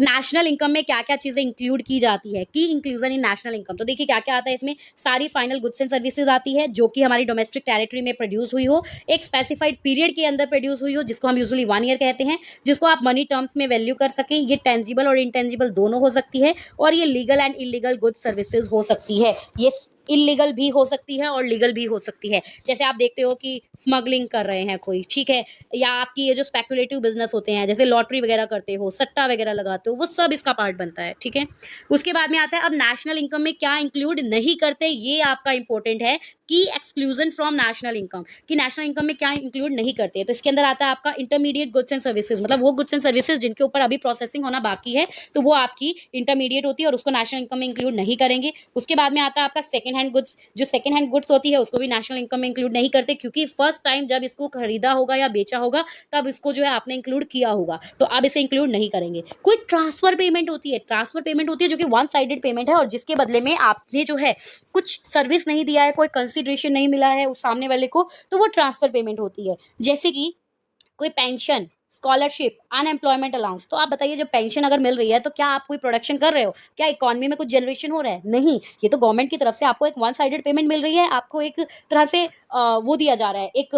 नेशनल इनकम में क्या क्या चीज़ें इंक्लूड की जाती है, की इंक्लूजन इन नेशनल इनकम। तो देखिए क्या क्या आता है इसमें। सारी फाइनल गुड्स एंड सर्विसेज आती है जो कि हमारी डोमेस्टिक टेरिटरी में प्रोड्यूस हुई हो, एक स्पेसिफाइड पीरियड के अंदर प्रोड्यूस हुई हो, जिसको हम यूजुअली 1 ईयर कहते हैं, जिसको आप मनी टर्म्स में वैल्यू कर सकें। ये टेंजिबल और इनटेंजिबल दोनों हो सकती है। और ये legal and illegal goods services हो सकती है। ये इलीगल भी हो सकती है और लीगल भी हो सकती है। जैसे आप देखते हो कि स्मगलिंग कर रहे हैं कोई, ठीक है, या आपकी ये जो स्पेकुलेटिव बिजनेस होते हैं, जैसे लॉटरी वगैरह करते हो, सट्टा वगैरह लगाते हो, वो सब इसका पार्ट बनता है, ठीक है। उसके बाद में आता है अब नेशनल इनकम में क्या इंक्लूड नहीं करते, ये आपका इंपॉर्टेंट है कि एक्सक्लूजन फ्रॉम नेशनल इनकम, कि नेशनल इनकम में क्या इंक्लूड नहीं करते। तो इसके अंदर आता है आपका इंटरमीडिएट गुड्स एंड सर्विसेज, मतलब वो गुड्स एंड सर्विसेज जिनके ऊपर अभी प्रोसेसिंग होना बाकी है, तो वो आपकी इंटरमीडिएट होती है और उसको नेशनल इनकम में इंक्लूड नहीं करेंगे। उसके बाद में आता है आपका सेकंड हैंड गुड्स। जो सेकंड हैंड गुड्स होती है उसको भी नेशनल इनकम में इंक्लूड नहीं करते, क्योंकि फर्स्ट टाइम जब इसको खरीदा होगा या बेचा होगा तब इसको जो है आपने इंक्लूड किया होगा, तो अब इसे इंक्लूड नहीं करेंगे। कोई ट्रांसफर पेमेंट होती है, ट्रांसफर पेमेंट होती है जो कि वन साइडेड पेमेंट है और जिसके बदले में आपने जो है कुछ सर्विस नहीं दिया है, कोई कंसिडरेशन नहीं मिला है उस सामने वाले को, तो वो ट्रांसफर पेमेंट होती है। जैसे कि कोई पेंशन, स्कॉलरशिप, अनएम्प्लॉयमेंट अलाउंस। तो आप बताइए, जब पेंशन अगर मिल रही है तो क्या आप कोई प्रोडक्शन कर रहे हो? क्या इकोनॉमी में कुछ जनरेशन हो रहा है? नहीं, ये तो गवर्नमेंट की तरफ से आपको एक वन साइडेड पेमेंट मिल रही है। आपको एक तरह से वो दिया जा रहा है एक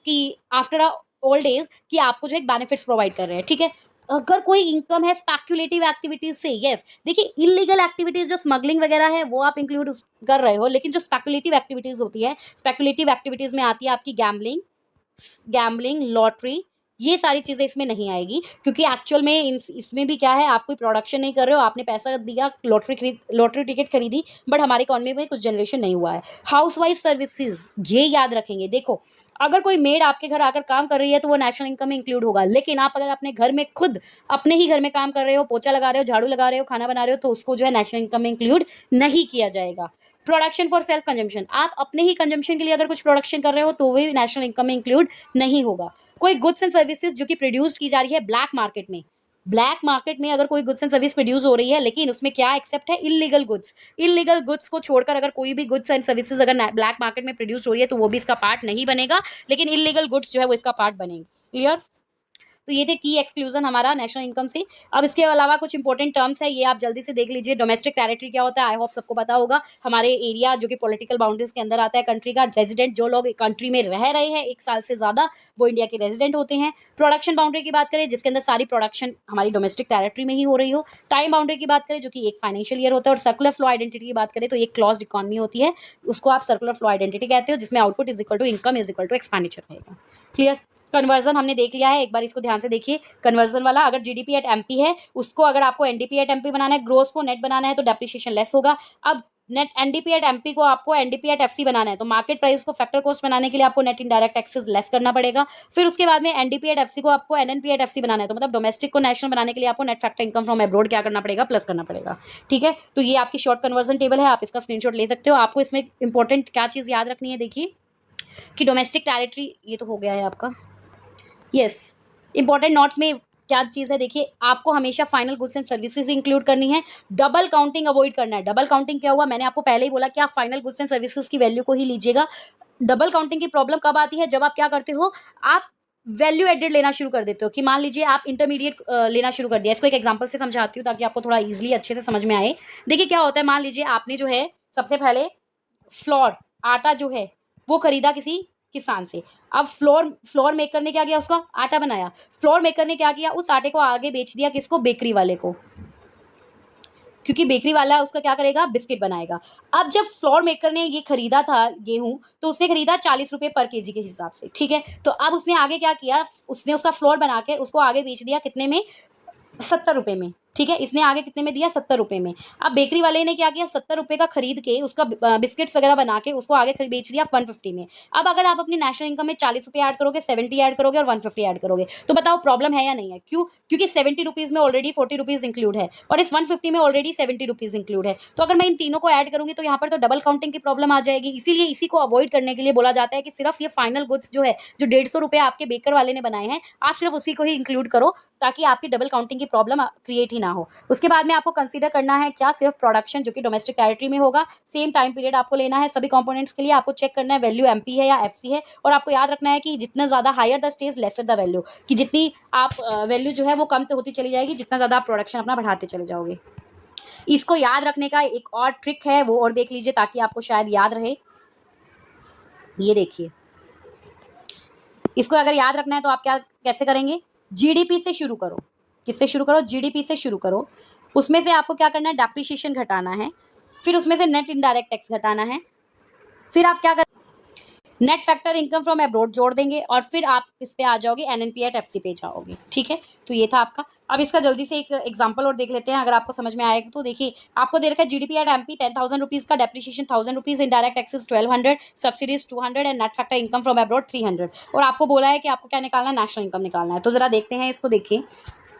कि आफ्टर ओल्ड एज कि आपको जो एक बेनिफिट्स प्रोवाइड कर रहे हैं, ठीक है। अगर कोई इनकम है स्पेक्युलेटिव एक्टिविटीज से, यस, देखिए इलीगल एक्टिविटीज जो स्मगलिंग वगैरह है वो आप इंक्लूड कर रहे हो, लेकिन जो स्पेक्युलेटिव एक्टिविटीज होती है, स्पेक्युलेटिव एक्टिविटीज में आती है आपकी गैम्बलिंग, लॉटरी, ये सारी चीज़ें इसमें नहीं आएगी, क्योंकि एक्चुअल में इसमें भी क्या है, आप कोई प्रोडक्शन नहीं कर रहे हो, आपने पैसा दिया, लॉटरी टिकट खरीदी, बट हमारी इकॉनमी में कुछ जनरेशन नहीं हुआ है। हाउसवाइफ सर्विसेज, ये याद रखेंगे। देखो, अगर कोई मेड आपके घर आकर काम कर रही है तो वो नेशनल इनकम में इंक्लूड होगा, लेकिन आप अगर अपने घर में खुद अपने ही घर में काम कर रहे हो, पोछा लगा रहे हो, झाड़ू लगा रहे हो, खाना बना रहे हो, तो उसको जो है नेशनल इनकम में इंक्लूड नहीं किया जाएगा। प्रोडक्शन फॉर सेल्फ कंजम्पशन, आप अपने ही कंजम्पशन के लिए अगर कुछ प्रोडक्शन कर रहे हो तो भी नेशनल इनकम में इंक्लूड नहीं होगा। कोई गुड्स एंड सर्विसेज जो कि प्रोड्यूस की जा रही है ब्लैक मार्केट में, ब्लैक मार्केट में अगर कोई गुड्स एंड सर्विस प्रोड्यूस हो रही है, लेकिन उसमें क्या एक्सेप्ट है, इलीगल गुड्स। इलीगल गुड्स को छोड़कर अगर कोई भी गुड्स एंड सर्विसेज अगर ब्लैक मार्केट में प्रोड्यूस हो रही है तो वो भी इसका पार्ट नहीं बनेगा, लेकिन इलीगल गुड्स जो है वो इसका पार्ट बनेंगे। क्लियर? तो ये थे की एक्सक्लूजन हमारा नेशनल इनकम से। अब इसके अलावा कुछ इंपॉर्टेंट टर्म्स है, ये आप जल्दी से देख लीजिए। डोमेस्टिक टेरिटरी क्या होता है, आई होप सबको पता होगा। हमारे एरिया जो कि पॉलिटिकल बाउंड्रीज के अंदर आता है कंट्री का। रेजिडेंट, जो लोग कंट्री में रह रहे हैं 1 साल से ज्यादा, वो इंडिया के रेजिडेंट होते हैं। प्रोडक्शन बाउंड्री की बात करें, जिसके अंदर सारी प्रोडक्शन हमारी डोमेस्टिक टेरिटरी में ही हो रही हो। टाइम बाउंड्री की बात करें, जो कि एक फाइनेंशियल ईयर होता है। और सर्कुलर फ्लो आइडेंटिटी की बात करें तो एक क्लोज्ड इकोनॉमी होती है, उसको आप सर्कुलर फ्लो आइडेंटिटी कहते हो, जिसमें output is equal to income is equal to expenditure रहेगा। क्लियर? कन्वर्जन हमने देख लिया है, एक बार इसको ध्यान से देखिए। कन्वर्जन वाला, अगर जीडीपी एट एमपी है, उसको अगर आपको एनडीपी एट एमपी बनाना है, ग्रोस को नेट बनाना है, तो डेप्रिसिएशन लेस होगा। अब नेट एनडीपी एट एमपी को आपको एनडीपी एट एफसी बनाना है, तो मार्केट प्राइस को फैक्टर कॉस्ट बनाने के लिए आपको नेट इनडायरेक्ट टैक्सेस लेस करना पड़ेगा। फिर उसके बाद में एनडीपी एट एफसी को आपको एनएनपी एट एफसी बनाना है, तो मतलब डोमेस्टिक को नेशनल बनाने के लिए आपको net factor income from abroad क्या करना पड़ेगा, प्लस करना पड़ेगा। ठीक है, तो ये आपकी शॉर्ट कन्वर्जन टेबल है, आप इसका स्क्रीनशॉट ले सकते हो। आपको इसमें इंपॉर्टेंट क्या चीज याद रखनी है, देखिए कि डोमेस्टिक टेरिटरी, ये तो हो गया है आपका। यस, इंपॉर्टेंट नोट्स में क्या चीज़ है, देखिए आपको हमेशा final goods and services include करनी है। डबल काउंटिंग अवॉइड करना है। डबल काउंटिंग क्या हुआ, मैंने आपको पहले ही बोला कि आप फाइनल गुड्स एंड सर्विसेज की वैल्यू को ही लीजिएगा। डबल काउंटिंग की प्रॉब्लम कब आती है, जब आप क्या करते हो, आप वैल्यू एडेड लेना शुरू कर देते हो। कि मान लीजिए आप इंटरमीडिएट लेना शुरू कर दिया। इसको एक एग्जांपल से समझाती हूँ ताकि आपको थोड़ा इजीली अच्छे से समझ में आए। देखिए क्या होता है, मान लीजिए आपने जो है सबसे पहले फ्लोर, आटा जो है वो खरीदा किसी किसान से। अब फ्लोर मेकर ने क्या किया, उसका आटा बनाया। फ्लोर मेकर ने क्या किया, उस आटे को आगे बेच दिया किसको, बेकरी वाले को, क्योंकि बेकरी वाला उसका क्या करेगा, बिस्किट बनाएगा। अब जब फ्लोर मेकर ने ये खरीदा था गेहूं, तो उसने खरीदा 40 रुपए पर केजी के हिसाब से। ठीक है, तो अब उसने आगे क्या किया, उसने उसका फ्लोर बना के उसको आगे बेच दिया कितने में, 70 रुपए में। ठीक है, इसने आगे कितने में दिया, 70 रुपए में। अब बेकरी वाले ने क्या किया, 70 रुपए का खरीद के उसका बिस्किट्स वगैरह बना के उसको आगे बेच दिया 150 में। अब अगर आप अपनी नेशनल इनकम में 40 रुपए ऐड करोगे, 70 ऐड करोगे और 150 ऐड करोगे, तो बताओ प्रॉब्लम है या नहीं है। क्यों? क्योंकि 70 रुपीज में ऑलरेडी 40 रुपीज इंक्लूड है और इस 150 में ऑलरेडी 70 रुपीज इंक्लूड है। तो अगर मैं इन तीनों को ऐड करूंगी तो यहाँ पर तो डबल काउंटिंग की प्रॉब्लम आ जाएगी। इसीलिए इसी को अवॉइड करने के लिए बोला जाता है कि सिर्फ ये फाइनल गुड्स जो है, जो 150 रुपए आपके बेकर वाले ने बनाए हैं, आप सिर्फ उसी को ही इंक्लूड करो, ताकि आपकी डबल काउंटिंग की प्रॉब्लम क्रिएट ही ना हो। उसके बाद में आपको कंसीडर करना है क्या, सिर्फ प्रोडक्शन जो कि डोमेस्टिक टेरिटरी में होगा। सेम टाइम पीरियड आपको लेना है सभी कंपोनेंट्स के लिए। आपको चेक करना है वैल्यू एमपी है या एफसी है। और आपको याद रखना है कि जितना ज्यादा higher the stage lesser the value, कि जितनी आप वैल्यू जो है वो कम तो होती चली जाएगी, जितना ज्यादा आप प्रोडक्शन अपना बढ़ाते चले जाओगे। इसको याद रखने का एक और ट्रिक है, वो और देख लीजिए ताकि आपको शायद याद रहे। ये देखिए, इसको अगर याद रखना है तो आप क्या कैसे करेंगे, जीडीपी से शुरू करो। किससे शुरू करो, जीडीपी से शुरू करो। उसमें से आपको क्या करना है, डेप्रिसिएशन घटाना है। फिर उसमें से नेट इनडायरेक्ट टैक्स घटाना है। फिर आप क्या कर, net factor income from abroad जोड़ देंगे और फिर आप इस पे आ जाओगे, एनएनपी एट एफसी पे जाओगे। ठीक है, तो ये था आपका। अब इसका जल्दी से एक एग्जांपल और देख लेते हैं, अगर आपको समझ में आएगा तो। देखिए आपको दे रखा है जीडीपी एट एमपी 10,000 रुपीज का, depreciation 1,000 rupees, indirect taxes 1200, subsidies 200 and net factor income from abroad 300। और आपको बोला है कि आपको क्या निकालना है, नेशनल इनकम निकालना है। तो जरा देखते हैं इसको, देखिए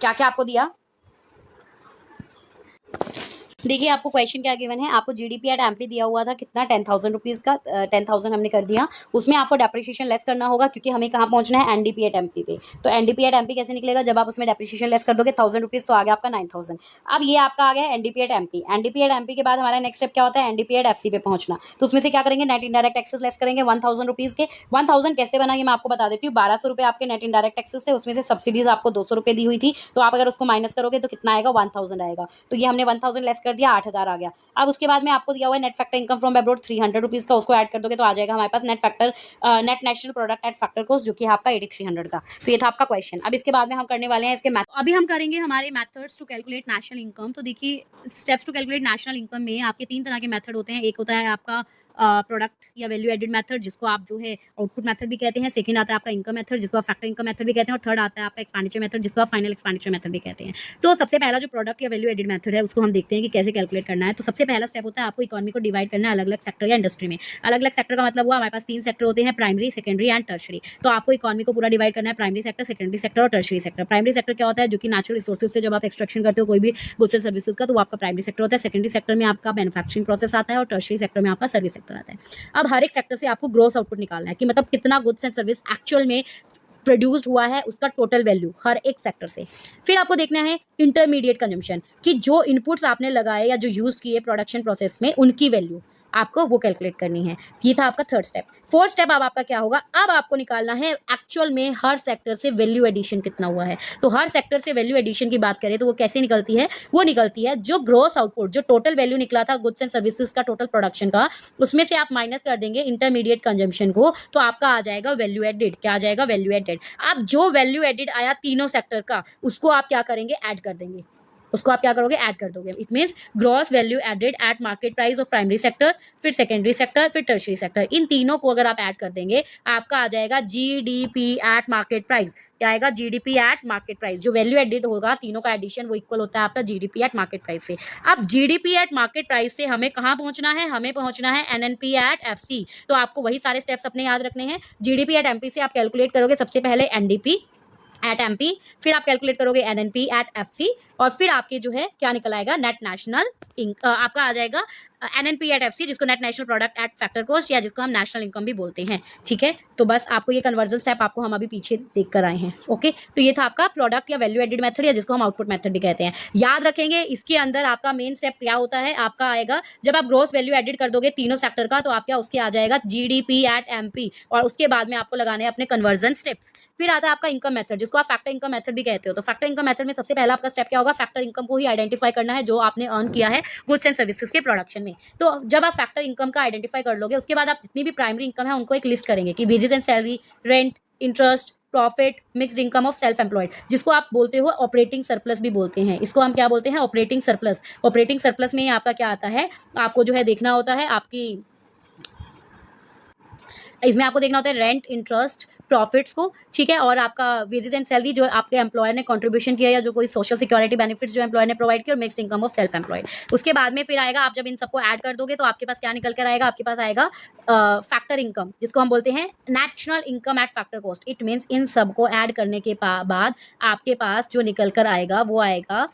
क्या क्या आपको दिया। देखिए आपको क्वेश्चन क्या गिवन है, आपको जीडीपी एट एमपी दिया हुआ था कितना, 10,000 रुपीज का। 10,000 हमने कर दिया। उसमें आपको डेप्रिसिएशन लेस करना होगा, क्योंकि हमें कहाँ पहुंचना है, एनडीपी एट एमपी पे। तो एनडीपी एट एमपी कैसे निकलेगा, जब आप उसमें डेप्रिसिएशन लेस कर दोगे 1,000 रुपीज, तो आ गया आपका 9,000। अब ये आपका आ गया NDP at MP. NDP at MP के बाद हमारा नेक्स्ट स्टेप क्या होता है, एनडीपी एट एफसी पे पहुंचना। तो उसमें से क्या करेंगे, नेट इनडायरेक्ट टैक्सेस लेस करेंगे 1,000 रुपीज के। 1,000 कैसे बना, ये मैं आपको बता देती हूँ। 1,200 रुपए आपके नेट इनडायरेक्ट टैक्सेस से, उसमें से सब्सिडीज आपको 200 रुपए दी हुई थी, तो आप अगर उसको माइनस करोगे तो कितना आएगा, 1,000 आएगा। तो ये हमने 1,000 लेस कर दिया, 8,000 आ गया। अब उसके बाद में आपको दिया हुआ है net factor income from abroad 300 rupees का, उसको ऐड कर दोगे तो आ जाएगा हमारे पास net factor, net national product at factor cost, जो कि आपका 8300 का। तो ये था आपका क्वेश्चन। अब इसके बाद में हम करने वाले हैं इसके मैथ। अभी हम करेंगे हमारे methods to calculate national income. तो देखिए steps to calculate national income में आपके 3 तरह के मेथड होते हैं। एक होता है आपका प्रोडक्ट या वैल्यू एडेड मेथड, जिसको आप जो है आउटपुट मेथड भी कहते हैं। सेकंड आता है आपका इनकम मेथड, जिसको आप फैक्टर इनकम मेथड भी कहते हैं। और थर्ड आता है आपका एक्सपेंडिचर मेथड, जिसको आप फाइनल एक्सपेंडिचर मेथड भी कहते हैं। तो सबसे पहला जो प्रोडक्ट या वैल्यू एडेड मेथड है, उसको हम देखते हैं कि कैसे कैलकुलेट करना है। तो सबसे पहला स्टेप होता है आपको इकोनॉमी को डिवाइड करना है अलग अलग सेक्टर या इंडस्ट्री में। अलग अलग सेक्टर का मतलब हुआ हमारे पास 3 सेक्टर होते हैं, प्राइमरी, सेकेंडरी एंड टर्शरी। तो आपको इकोनॉमी को पूरा डिवाइड करना है, प्राइमरी सेक्टर, सेकेंडरी सेक्टर और टर्शरी सेक्टर। प्राइमरी सेक्टर क्या होता है, जो कि नेचुरल रिसोर्सेज से जब आप एक्सट्रैक्शन करते हो कोई भी गुड्स एंड सर्विसेज का, तो वो आपका प्राइमरी सेक्टर होता है। सेकेंडरी सेक्टर में आपका मैन्युफैक्चरिंग प्रोसेस आता है और टर्शरी सेक्टर में आपका सर्विस सेक्टर आता है। अब हर एक सेक्टर से आपको ग्रॉस आउटपुट निकालना है, कि मतलब कितना गुड्स एंड सर्विस एक्चुअल में प्रोड्यूस्ड हुआ है उसका टोटल वैल्यू हर एक सेक्टर से। फिर आपको देखना है इंटरमीडिएट कंजम्पशन कि जो इनपुट्स आपने लगाए या जो यूज़ किए प्रोडक्शन प्रोसेस में उनकी वैल्यू आपको वो कैलकुलेट करनी है। ये था आपका थर्ड स्टेप। फोर्थ स्टेप अब आपका क्या होगा, अब आपको निकालना है एक्चुअल में हर सेक्टर से वैल्यू एडिशन कितना हुआ है। तो हर सेक्टर से वैल्यू एडिशन की बात करें तो वो कैसे निकलती है, वो निकलती है जो ग्रॉस आउटपुट, जो टोटल वैल्यू निकला था गुड्स एंड सर्विसेज का टोटल प्रोडक्शन का, उसमें से आप माइनस कर देंगे इंटरमीडिएट कंजम्पशन को, तो आपका आ जाएगा वैल्यू एडेड। क्या आ जाएगा, वैल्यू एडेड। अब जो वैल्यू एडेड आया तीनों सेक्टर का, उसको आप क्या करेंगे, ऐड कर देंगे। उसको आप क्या करोगे, ऐड कर दोगे। It means gross value added at market price of primary sector, फिर सेकेंडरी सेक्टर, फिर टर्शरी सेक्टर। इन तीनों को अगर आप ऐड कर देंगे आपका आ जाएगा जीडीपी एट मार्केट प्राइस। क्या आएगा, जीडीपी एट मार्केट प्राइस। जो वैल्यू एडेड होगा तीनों का एडिशन वो इक्वल होता है आपका जीडीपी एट मार्केट प्राइस से। अब जीडीपी एट मार्केट प्राइस से हमें कहाँ पहुंचना है, हमें पहुंचना है एनएनपी एट एफसी। तो आपको वही सारे स्टेप्स अपने याद रखने हैं। जीडीपी एट एमपी से आप कैलकुलेट करोगे सबसे पहले एनडीपी एट एमपी, फिर आप कैलकुलेट करोगे एनएनपी एट एफसी, और फिर आपके जो है क्या निकल आएगा, नेट नेशनल आपका आ जाएगा एनएनपी एट एफसी, जिसको net national product at factor cost या जिसको हम नेशनल इनकम भी बोलते हैं। ठीक है, तो बस आपको ये कन्वर्जन स्टेप आपको हम अभी पीछे देख कर आए हैं। ओके, तो ये था आपका प्रोडक्ट या वैल्यू एडेड मेथड या जिसको हम आउटपुट मेथड भी कहते हैं। याद रखेंगे इसके अंदर आपका मेन स्टेप क्या होता है, आपका आएगा जब आप ग्रोस वैल्यू एडेड कर दोगे तीनों सेक्टर का, तो आप क्या उसके आ जाएगा जीडीपी एट एमपी, और उसके बाद में आपको लगाने हैं अपने कन्वर्जन स्टेप्स। फिर आता है आपका इनकम मेथड, जिसको आप फैक्टर इनकम मेथड भी कहते हो। तो फैक्टर इनकम मेथड में सबसे पहला आपका स्टेप क्या होगा, फैक्टर इनकम को ही आइडेंटिफाई करना है जो आपने अर्न किया है गुड्स एंड सर्विसेज के प्रोडक्शन में। तो जब आप फैक्टर इनकम का आइडेंटिफाई कर लोगे, उसके बाद आप जितनी भी प्राइमरी इनकम है उनको एक लिस्ट करेंगे कि wages and salary, rent, interest, profit, mixed income of self employed, जिसको आप बोलते हो ऑपरेटिंग सरप्लस भी बोलते हैं। इसको हम क्या बोलते हैं, ऑपरेटिंग सरप्लस। ऑपरेटिंग सरप्लस में आपका क्या आता है, आपको जो है देखना होता है आपकी, इसमें आपको देखना होता है रेंट, इंटरेस्ट, प्रॉफिट्स को। ठीक है, और आपका वेजेस एंड सैलरी जो आपके एम्प्लॉयर ने कंट्रीब्यूशन किया या जो कोई सोशल सिक्योरिटी बेनिफिट्स जो एम्प्लॉयर ने प्रोवाइड किया, और mixed income of self employed. उसके बाद में फिर आएगा, आप जब इन सबको ऐड कर दोगे तो आपके पास क्या निकल कर आएगा, आपके पास आएगा फैक्टर इनकम, जिसको हम बोलते हैं national income eight factor cost. It means in सबको ऐड करने के बाद आपके पास जो निकल कर आएगा वो आएगा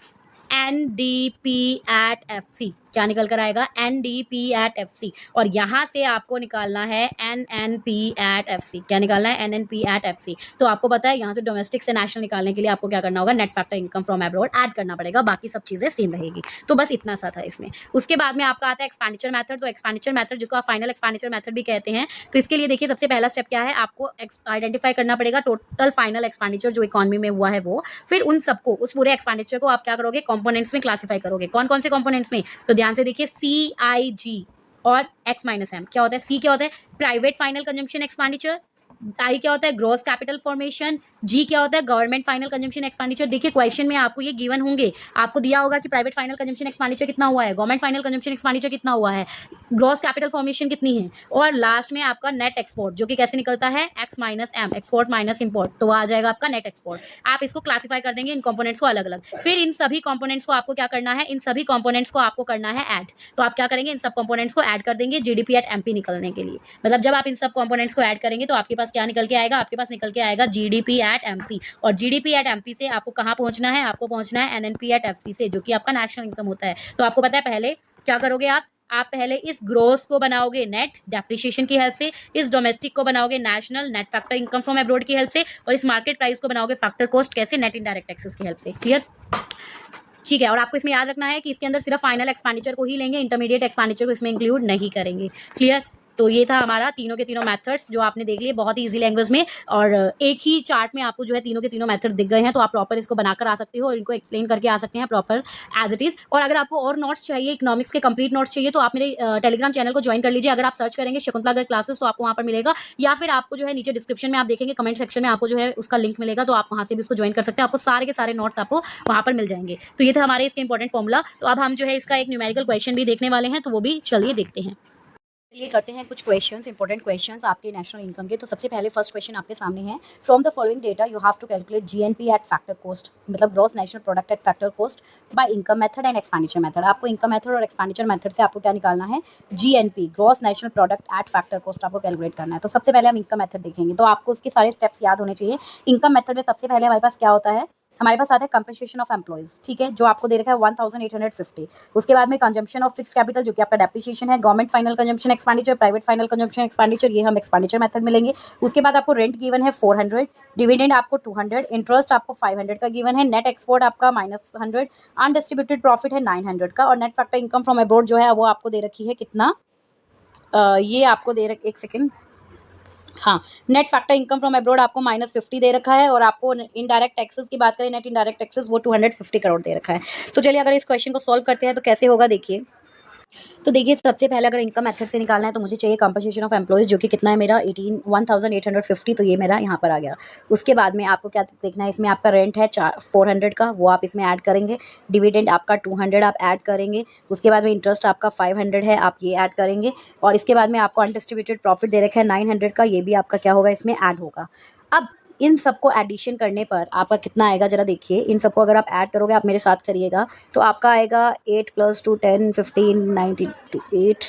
एनडीपी एट एफसी। क्या निकल कर आएगा, एनडीपी एट एफसी, और यहाँ से आपको निकालना है एनएनपी एट एफसी। क्या निकालना है, एनएनपी एट एफसी। तो आपको पता है यहाँ से डोमेस्टिक से नेशनल निकालने के लिए आपको क्या करना होगा, net factor income from abroad add करना पड़ेगा, बाकी सब चीज़ें सेम रहेगी। तो बस इतना सा था इसमें। उसके बाद में आपका आता है एक्सपेंडिचर मेथड। तो एक्सपेंडिचर मेथड जिसको आप फाइनल एक्सपेंडिचर मेथड भी कहते हैं। तो इसके लिए देखिए सबसे पहला स्टेप क्या है, आपको आइडेंटिफाई करना पड़ेगा टोटल फाइनल एक्सपेंडिचर जो इकोनॉमी में हुआ है वो। फिर उन सबको, उस पूरे एक्सपेंडिचर को आप क्या करोगे, कंपोनेंट्स में क्लासीफाई करोगे। कौन कौन से कंपोनेंट्स में, तो ध्यान से देखिए, CIG और X-M। क्या होता है, C क्या होता है, private final consumption expenditure, I क्या होता है, ग्रॉस कैपिटल फॉर्मेशन, G क्या होता है, गवर्नमेंट फाइनल कंजम्पशन एक्सपेंडिचर। देखिए क्वेश्चन में आपको ये गिवन होंगे, आपको दिया होगा कि प्राइवेट फाइनल कंजम्पशन एक्सपेंडिचर कितना हुआ है, गवर्नमेंट फाइनल कंजम्पशन एक्सपेंडिचर कितना हुआ है, ग्रॉस कैपिटल फॉर्मेशन कितनी है, और लास्ट में आपका नेट एक्सपोर्ट, जो कि कैसे निकलता है, X minus M, export minus import, तो आ जाएगा आपका नेट एक्सपोर्ट। आप इसको क्लासीफाई कर देंगे इन कंपोनेंट्स को अलग अलग। फिर इन सभी कंपोनेंट्स को आपको क्या करना है, इन सभी कंपोनेंट्स को आपको करना है ऐड। तो आप क्या करेंगे, इन सब कंपोनेंट्स को ऐड कर देंगे जीडीपी एट एमपी निकलने के लिए। मतलब जब आप इन सब कंपोनेंट्स को ऐड करेंगे तो आपके पास क्या निकल के आएगा, आपके पास निकल के आएगा जीडीपी एट एमपी, और जीडीपी एट एमपी से आपको कहाँ पहुंचना है, आपको पहुंचना है एनएनपी एट एफसी से, जो कि आपका नेशनल इनकम होता है। तो आपको पता है पहले क्या करोगे, आप पहले इस ग्रोस को बनाओगे नेट डेप्रिसिएशन की हेल्प से, इस डोमेस्टिक को बनाओगे national net factor income from abroad की हेल्प से, और इस मार्केट प्राइस को बनाओगे फैक्टर कॉस्ट कैसे, नेट इनडायरेक्ट टैक्सेस की हेल्प से। क्लियर, ठीक है। और आपको इसमें याद रखना है कि इसके अंदर सिर्फ फाइनल एक्सपेंडिचर को ही लेंगे, इंटरमीडिएट एक्सपेंडिचर को इसमें इंक्लूड नहीं करेंगे। क्लियर, तो ये था हमारा तीनों के तीनों मेथड्स जो आपने देख लिए बहुत ही इजी लैंग्वेज में, और एक ही चार्ट में आपको जो है तीनों के तीनों मेथड दिख गए हैं। तो आप प्रॉपर इसको बनाकर आ सकते हो और इनको एक्सप्लेन करके आ सकते हैं प्रॉपर एज इट इज़। और अगर आपको और नोट्स चाहिए, इकोनॉमिक्स के कंप्लीट नोट्स चाहिए, तो आप मेरे टेलीग्राम चैनल को ज्वाइन कर लीजिए। अगर आप सर्च करेंगे शकुंतला गर्ग क्लासेस तो आपको वहाँ पर मिलेगा, या फिर आपको जो है नीचे डिस्क्रिप्शन में आप देखेंगे कमेंट सेक्शन में आपको जो है उसका लिंक मिलेगा, तो आप वहाँ से भी इसको ज्वाइन कर सकते हैं। आपको सारे के सारे नोट्स आपको वहाँ पर मिल जाएंगे। तो ये था हमारे इसके इंपॉर्टेंट फॉर्मूला। तो अब हम जो है इसका एक न्यूमेरिकल क्वेश्चन भी देखने वाले हैं, तो वो भी चलिए देखते हैं। चलिए करते हैं कुछ क्वेश्चंस, इंपॉर्टेंट क्वेश्चंस आपके नेशनल इनकम के। तो सबसे पहले फर्स्ट क्वेश्चन आपके सामने है, from the following data you have to calculate GNP at factor cost, मतलब gross national product at factor cost by income method and expenditure method. आपको इनकम मेथड और एक्सपेंडिचर मेथड से आपको क्या निकालना है, GNP gross national product at factor cost आपको calculate करना है। तो सबसे पहले हम इनकम मेथड देखेंगे, तो आपको उसके सारे स्टेप्स याद होने चाहिए। इनकम मेथड में सबसे पहले हमारे पास क्या होता है, हमारे पास आता है कंपनसेशन ऑफ एम्प्लॉइज, ठीक है, जो आपको दे रखा है 1850। उसके बाद में कंजम्पशन ऑफ फिक्स कैपिटल जो कि आपका डेप्रिसिएशन है, government final consumption expenditure, private final consumption expenditure, ये हम एक्सपेंडिचर मेथड में लेंगे। उसके बाद आपको रेंट गिवन है 400, डिविडेंड आपको 200, इंटरेस्ट आपको 500 का गिवन है, नेट एक्सपोर्ट आपका -100, अनडिस्ट्रीब्यूटेड प्रॉफिट है 900 का, और net factor income from abroad जो है वो आपको दे रखी है कितना, ये आपको दे रख, एक सेकेंड, हाँ, net factor income from abroad आपको -50 दे रखा है, और आपको इनडायरेक्ट टैक्सेस की बात करें, नेट इनडायरेक्ट टैक्सेस वो 250 करोड़ दे रखा है। तो चलिए अगर इस क्वेश्चन को सॉल्व करते हैं तो कैसे होगा देखिए। तो देखिए सबसे पहले अगर इनकम मेथड से निकालना है तो मुझे चाहिए कंपनसेशन ऑफ एम्प्लॉइज जो कि कितना है मेरा 18,850, तो ये मेरा यहाँ पर आ गया। उसके बाद में आपको क्या देखना है, इसमें आपका रेंट है 400 का, वो आप इसमें ऐड करेंगे, डिविडेंड आपका 200 आप ऐड करेंगे, उसके बाद में इंटरेस्ट आपका 500 है, आप ये ऐड करेंगे, और इसके बाद में आपको अनडिस्ट्रीब्यूटेड प्रॉफिट दे रखा है 900 का, ये भी आपका क्या होगा इसमें ऐड होगा। अब इन सबको एडिशन करने पर आपका कितना आएगा जरा देखिए, इन सबको अगर आप ऐड करोगे, आप मेरे साथ करिएगा, तो आपका आएगा 8 + 2 10 15 19 8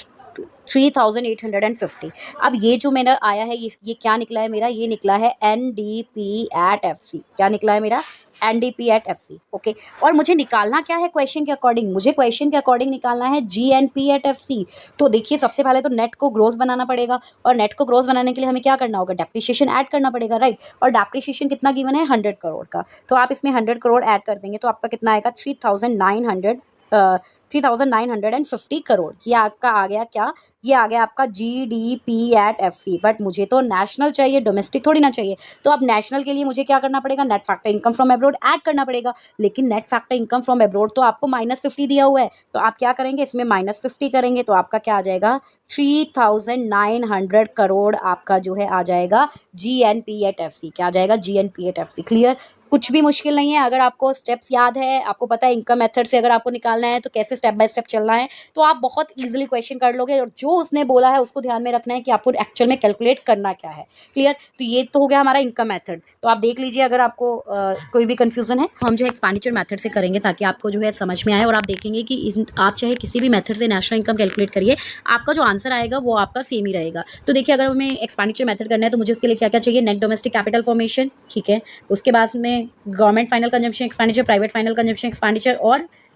3,850। अब ये जो मेरा आया है ये क्या निकला है मेरा, ये निकला है NDP@FC, क्या निकला है मेरा NDP@FC, ओके। और मुझे निकालना क्या है क्वेश्चन के अकॉर्डिंग, मुझे क्वेश्चन के अकॉर्डिंग निकालना है GNP@FC। तो देखिए सबसे पहले तो नेट को ग्रोस बनाना पड़ेगा, और नेट को ग्रोस बनाने के लिए हमें क्या करना होगा, डेप्रिसिएशन ऐड करना पड़ेगा, राइट। और डेप्रिसिएशन कितना गिवन है 100 करोड़ का, तो आप इसमें 100 करोड़ ऐड कर देंगे तो आपका कितना आएगा 3,950 करोड़। ये आपका आ गया क्या, ये आ गया आपका GDP@FC। बट मुझे तो नेशनल चाहिए, डोमेस्टिक थोड़ी ना चाहिए। तो अब नेशनल के लिए मुझे क्या करना पड़ेगा, net factor income from abroad add करना पड़ेगा, लेकिन net factor income from abroad तो आपको -50 दिया हुआ है, तो आप क्या करेंगे इसमें -50 करेंगे, तो आपका क्या आ जाएगा 3,900 करोड़ आपका जो है आ जाएगा GNP@FC। क्या आ जाएगा GNP@FC, क्लियर। कुछ भी मुश्किल नहीं है, अगर आपको स्टेप्स याद है, आपको पता है इनकम मेथड से अगर आपको निकालना है तो कैसे स्टेप बाय स्टेप चलना है, तो आप बहुत इजीली क्वेश्चन कर लोगे, और जो उसने बोला है उसको ध्यान में रखना है कि आपको एक्चुअल में कैलकुलेट करना क्या है, क्लियर। तो ये तो हो गया हमारा इनकम मेथड। तो आप देख लीजिए अगर आपको कोई भी कंफ्यूजन है, हम जो है एक्सपेंडिचर मेथड से करेंगे ताकि आपको जो है समझ में आए, और आप देखेंगे कि आप चाहे किसी भी मेथड से नेशनल इनकम कैलकुलेट करिए, आपका जो आंसर आएगा वो आपका सेम ही रहेगा। तो देखिए अगर हमें एक्सपेंडिचर मेथड करना है तो मुझे इसके लिए क्या क्या चाहिए, नेट डोमेस्टिक कैपिटल फॉर्मेशन, ठीक है, उसके बाद में government final consumption expenditure, private final consumption expenditure,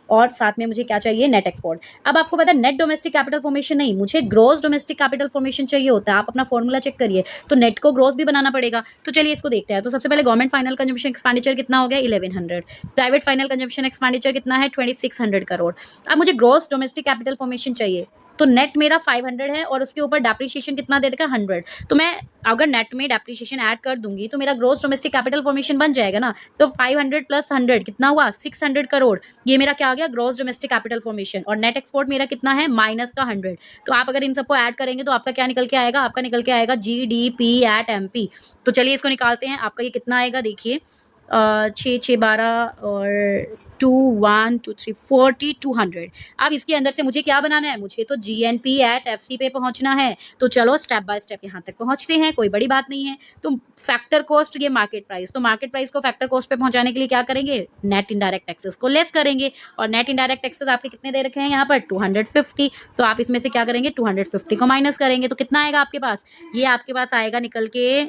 और साथ में मुझे क्या चाहिए, नेट एक्सपोर्ट। अब आपको पता है नेट डोमेस्टिक कैपिटल फॉर्मेशन नहीं, मुझे ग्रोस डोमेस्टिक कैपिटल फॉर्मेशन चाहिए होता है। आप अपना फॉर्मूला चेक करिए, तो नेट को ग्रोस भी बनाना पड़ेगा। तो चलिए इसको देखते हैं। तो सबसे पहले गवर्नमेंट फाइनल कंजम्पशन एक्सपेंडिचर कितना हो गया 1100, प्राइवेट फाइनल कंजम्पशन एक्सपेंडिचर कितना है 2600 करोड़। अब मुझे ग्रोस डोमेस्टिक कैपिटल फॉर्मेशन चाहिए, तो नेट मेरा 500 है, और उसके ऊपर डेप्रिसिएशन कितना दे रखा है 100। तो मैं अगर नेट में डेप्रिसिएशन ऐड कर दूंगी तो मेरा ग्रोस डोमेस्टिक कैपिटल फॉर्मेशन बन जाएगा ना। तो 500 + 100 कितना हुआ 600 करोड़, ये मेरा क्या आ गया ग्रोस डोमेस्टिक कैपिटल फॉर्मेशन। और नेट एक्सपोर्ट मेरा कितना है -100। तो आप अगर इन सबको ऐड करेंगे तो आपका क्या निकल के आएगा, आपका निकल के आएगा GDP@MP। तो चलिए इसको निकालते हैं, आपका ये कितना आएगा देखिए, 6 6 12 और 2 1 2 3 40 200। अब इसके अंदर से मुझे क्या बनाना है, मुझे तो GNP@FC पे पहुंचना है। तो चलो स्टेप बाय स्टेप यहाँ तक पहुंचते हैं, कोई बड़ी बात नहीं है। तो फैक्टर कॉस्ट, ये मार्केट प्राइस, तो मार्केट प्राइस को फैक्टर कॉस्ट पे पहुंचाने के लिए क्या करेंगे, नेट इनडायरेक्ट टैक्सेस को लेस करेंगे, और नेट इनडायरेक्ट टैक्सेस आपके कितने दे रखे हैं यहाँ पर 250। तो आप इसमें से क्या करेंगे 250 को माइनस करेंगे, तो कितना आएगा आपके पास, ये आपके पास आएगा निकल के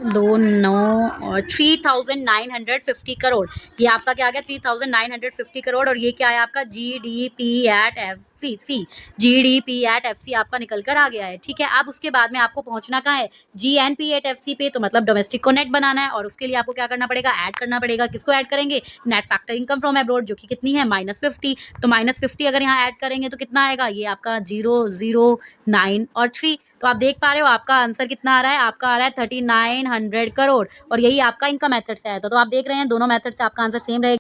2 9 और 3,950 करोड़। ये आपका क्या आ गया 3,950 करोड़, और ये क्या है आपका GDP@FC आपका निकल कर आ गया है, ठीक है। अब उसके बाद में आपको पहुंचना कहाँ है, GNP@FC पे, तो मतलब डोमेस्टिक को नेट बनाना है, और उसके लिए आपको क्या करना पड़ेगा, ऐड करना पड़ेगा। किसको ऐड करेंगे, net factor income from abroad जो कि कितनी है -50। तो -50 अगर यहाँ ऐड करेंगे तो कितना आएगा, ये आपका 0 0 9 और 3। तो आप देख पा रहे हो आपका आंसर कितना आ रहा है, आपका आ रहा है 3900 करोड़, और यही आपका इनकम मेथड से आया था। तो आप देख रहे हैं दोनों मेथड से आपका आंसर सेम रहेगा।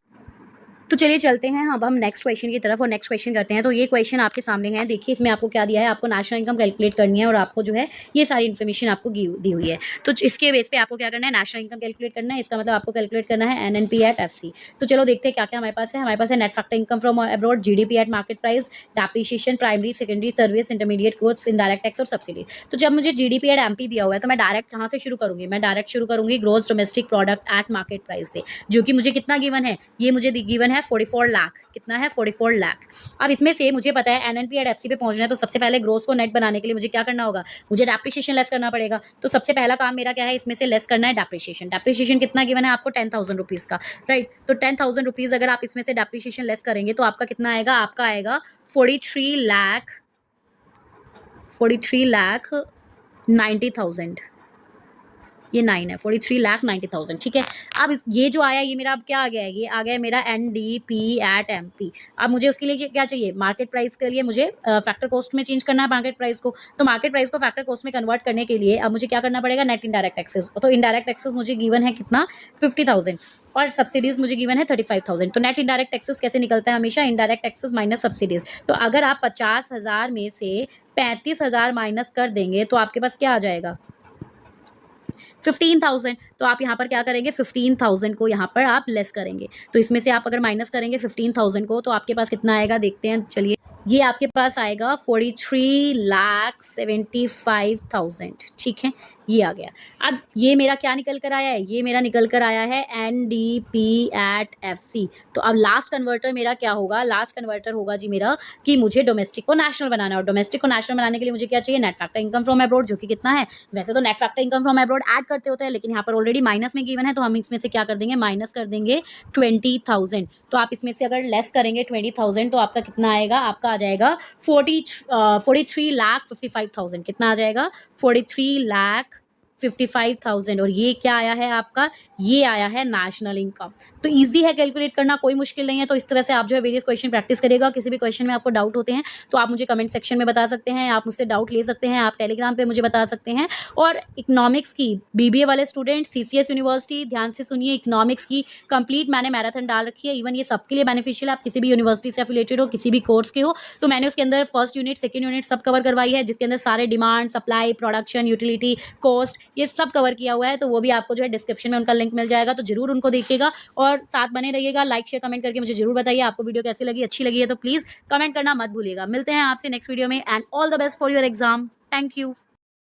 तो चलिए चलते हैं अब हम नेक्स्ट क्वेश्चन की तरफ, और नेक्स्ट क्वेश्चन करते हैं। तो ये क्वेश्चन आपके सामने है, देखिए इसमें आपको क्या दिया है, आपको नेशनल इनकम कैलकुलेट करनी है, और आपको जो है ये सारी इन्फॉर्मेशन आपको दी हुई है। तो इसके बेस पे आपको क्या करना है, नेशनल इनकम कैलकुलेट करना है। इसका मतलब आपको कैलकुलेट करना है NNP@FC। तो चलो देखते हैं क्या क्या हमारे पास है। हमारे पास है net factor income from abroad, GDP eight market price, depreciation, primary secondary service, intermediate goods, indirect tax और सब्सिडी। तो जब मुझे GDP@MP दिया हुआ है तो मैं डायरेक्ट कहाँ से शुरू करूंगी, मैं डायरेक्ट शुरू करूंगी gross domestic product at market price से, जो कि मुझे कितना गिवन है, ये मुझे गिवन है है 44 लाख, कितना है 44 लाख। अब इसमें से मुझे पता है एनएनपी एट एफसी पे पहुंचना है, तो सबसे पहले ग्रोस को नेट बनाने के लिए मुझे क्या करना होगा, मुझे डेप्रिसिएशन लेस करना पड़ेगा। तो सबसे पहला काम मेरा क्या है, इसमें से लेस करना है डेप्रिसिएशन। डेप्रिसिएशन कितना गिवन है आपको, 10,000 रुपीज़ का, राइट। तो 10,000 रुपीज़ अगर आप इसमें से डेप्रिसिएशन लेस करेंगे तो आपका कितना आएगा, आपका आएगा 43 लाख 90,000, ये 9 है, 43,90,000, ठीक है। अब ये जो आया ये मेरा अब क्या आ गया है, ये आ गया मेरा NDP एट MP। अब मुझे उसके लिए क्या चाहिए, मार्केट प्राइस के लिए मुझे फैक्टर कॉस्ट में चेंज करना है मार्केट प्राइस को। तो मार्केट प्राइस को फैक्टर कॉस्ट में कन्वर्ट करने के लिए अब मुझे क्या करना पड़ेगा, नेट इनडायरेक्ट टैक्सेस। तो इनडायरेक्ट टैक्सेस मुझे गिवन है कितना, 50,000, और सब्सिडीज मुझे गिवन है 35,000। तो नेट इनडायरेक्ट टैक्सेस कैसे निकलता है, हमेशा इनडायरेक्ट टैक्सेस माइनस सब्सिडीज। तो अगर आप 50,000 में से 35,000 माइनस कर देंगे तो आपके पास क्या आ जाएगा, 15,000। तो आप यहाँ पर क्या करेंगे, 15,000 को यहाँ पर आप लेस करेंगे। तो इसमें से आप अगर माइनस करेंगे 15,000 को तो आपके पास कितना आएगा, देखते हैं चलिए। ये आपके पास आएगा 43,75,000, ठीक है, ये आ गया। अब ये मेरा क्या निकल कर आया है, ये मेरा निकल कर आया है NDP एट FC। तो अब लास्ट कन्वर्टर मेरा क्या होगा, लास्ट कन्वर्टर होगा जी मेरा कि मुझे डोमेस्टिक को नेशनल बनाना है, और डोमेस्टिक को नेशनल बनाने के लिए मुझे क्या चाहिए, net factor income from abroad, जो कि कितना है, वैसे तो net factor income from abroad add करते होते हैं, लेकिन यहाँ पर ऑलरेडी माइनस में गिवन है, तो हम इसमें से क्या कर देंगे, माइनस कर देंगे 20,000। तो आप इसमें से अगर लेस करेंगे 20,000 तो आपका कितना आएगा, आपका आ जाएगा 43,55,000। कितना आ जाएगा, 43,55,000। और ये क्या आया है आपका, ये आया है नेशनल इनकम। तो इजी है कैलकुलेट करना, कोई मुश्किल नहीं है। तो इस तरह से आप जो है वेरियस क्वेश्चन प्रैक्टिस करेगा। किसी भी क्वेश्चन में आपको डाउट होते हैं तो आप मुझे कमेंट सेक्शन में बता सकते हैं, आप मुझसे डाउट ले सकते हैं, आप टेलीग्राम पे मुझे बता सकते हैं। और इकोनॉमिक्स की BBA वाले स्टूडेंट CCS यूनिवर्सिटी, ध्यान से सुनिए, इकोनॉमिक्स की कंप्लीट मैंने मैराथन डाल रखी है। इवन ये सबके लिए बेनिफिशियल है, आप किसी भी यूनिवर्सिटी से एफिलेटेड हो, किसी भी कोर्स के हो, तो मैंने उसके अंदर फर्स्ट यूनिट सेकंड यूनिट सब कवर करवाई है, जिसके अंदर सारे demand, supply, production, utility, cost, ये सब कवर किया हुआ है। तो वो भी आपको जो है डिस्क्रिप्शन में उनका लिंक मिल जाएगा, तो जरूर उनको देखिएगा और साथ बने रहिएगा। लाइक शेयर कमेंट करके मुझे जरूर बताइए आपको वीडियो कैसी लगी, अच्छी लगी है तो प्लीज कमेंट करना मत भूलिएगा। मिलते हैं आपसे नेक्स्ट वीडियो में, and all the best for your exam. Thank you.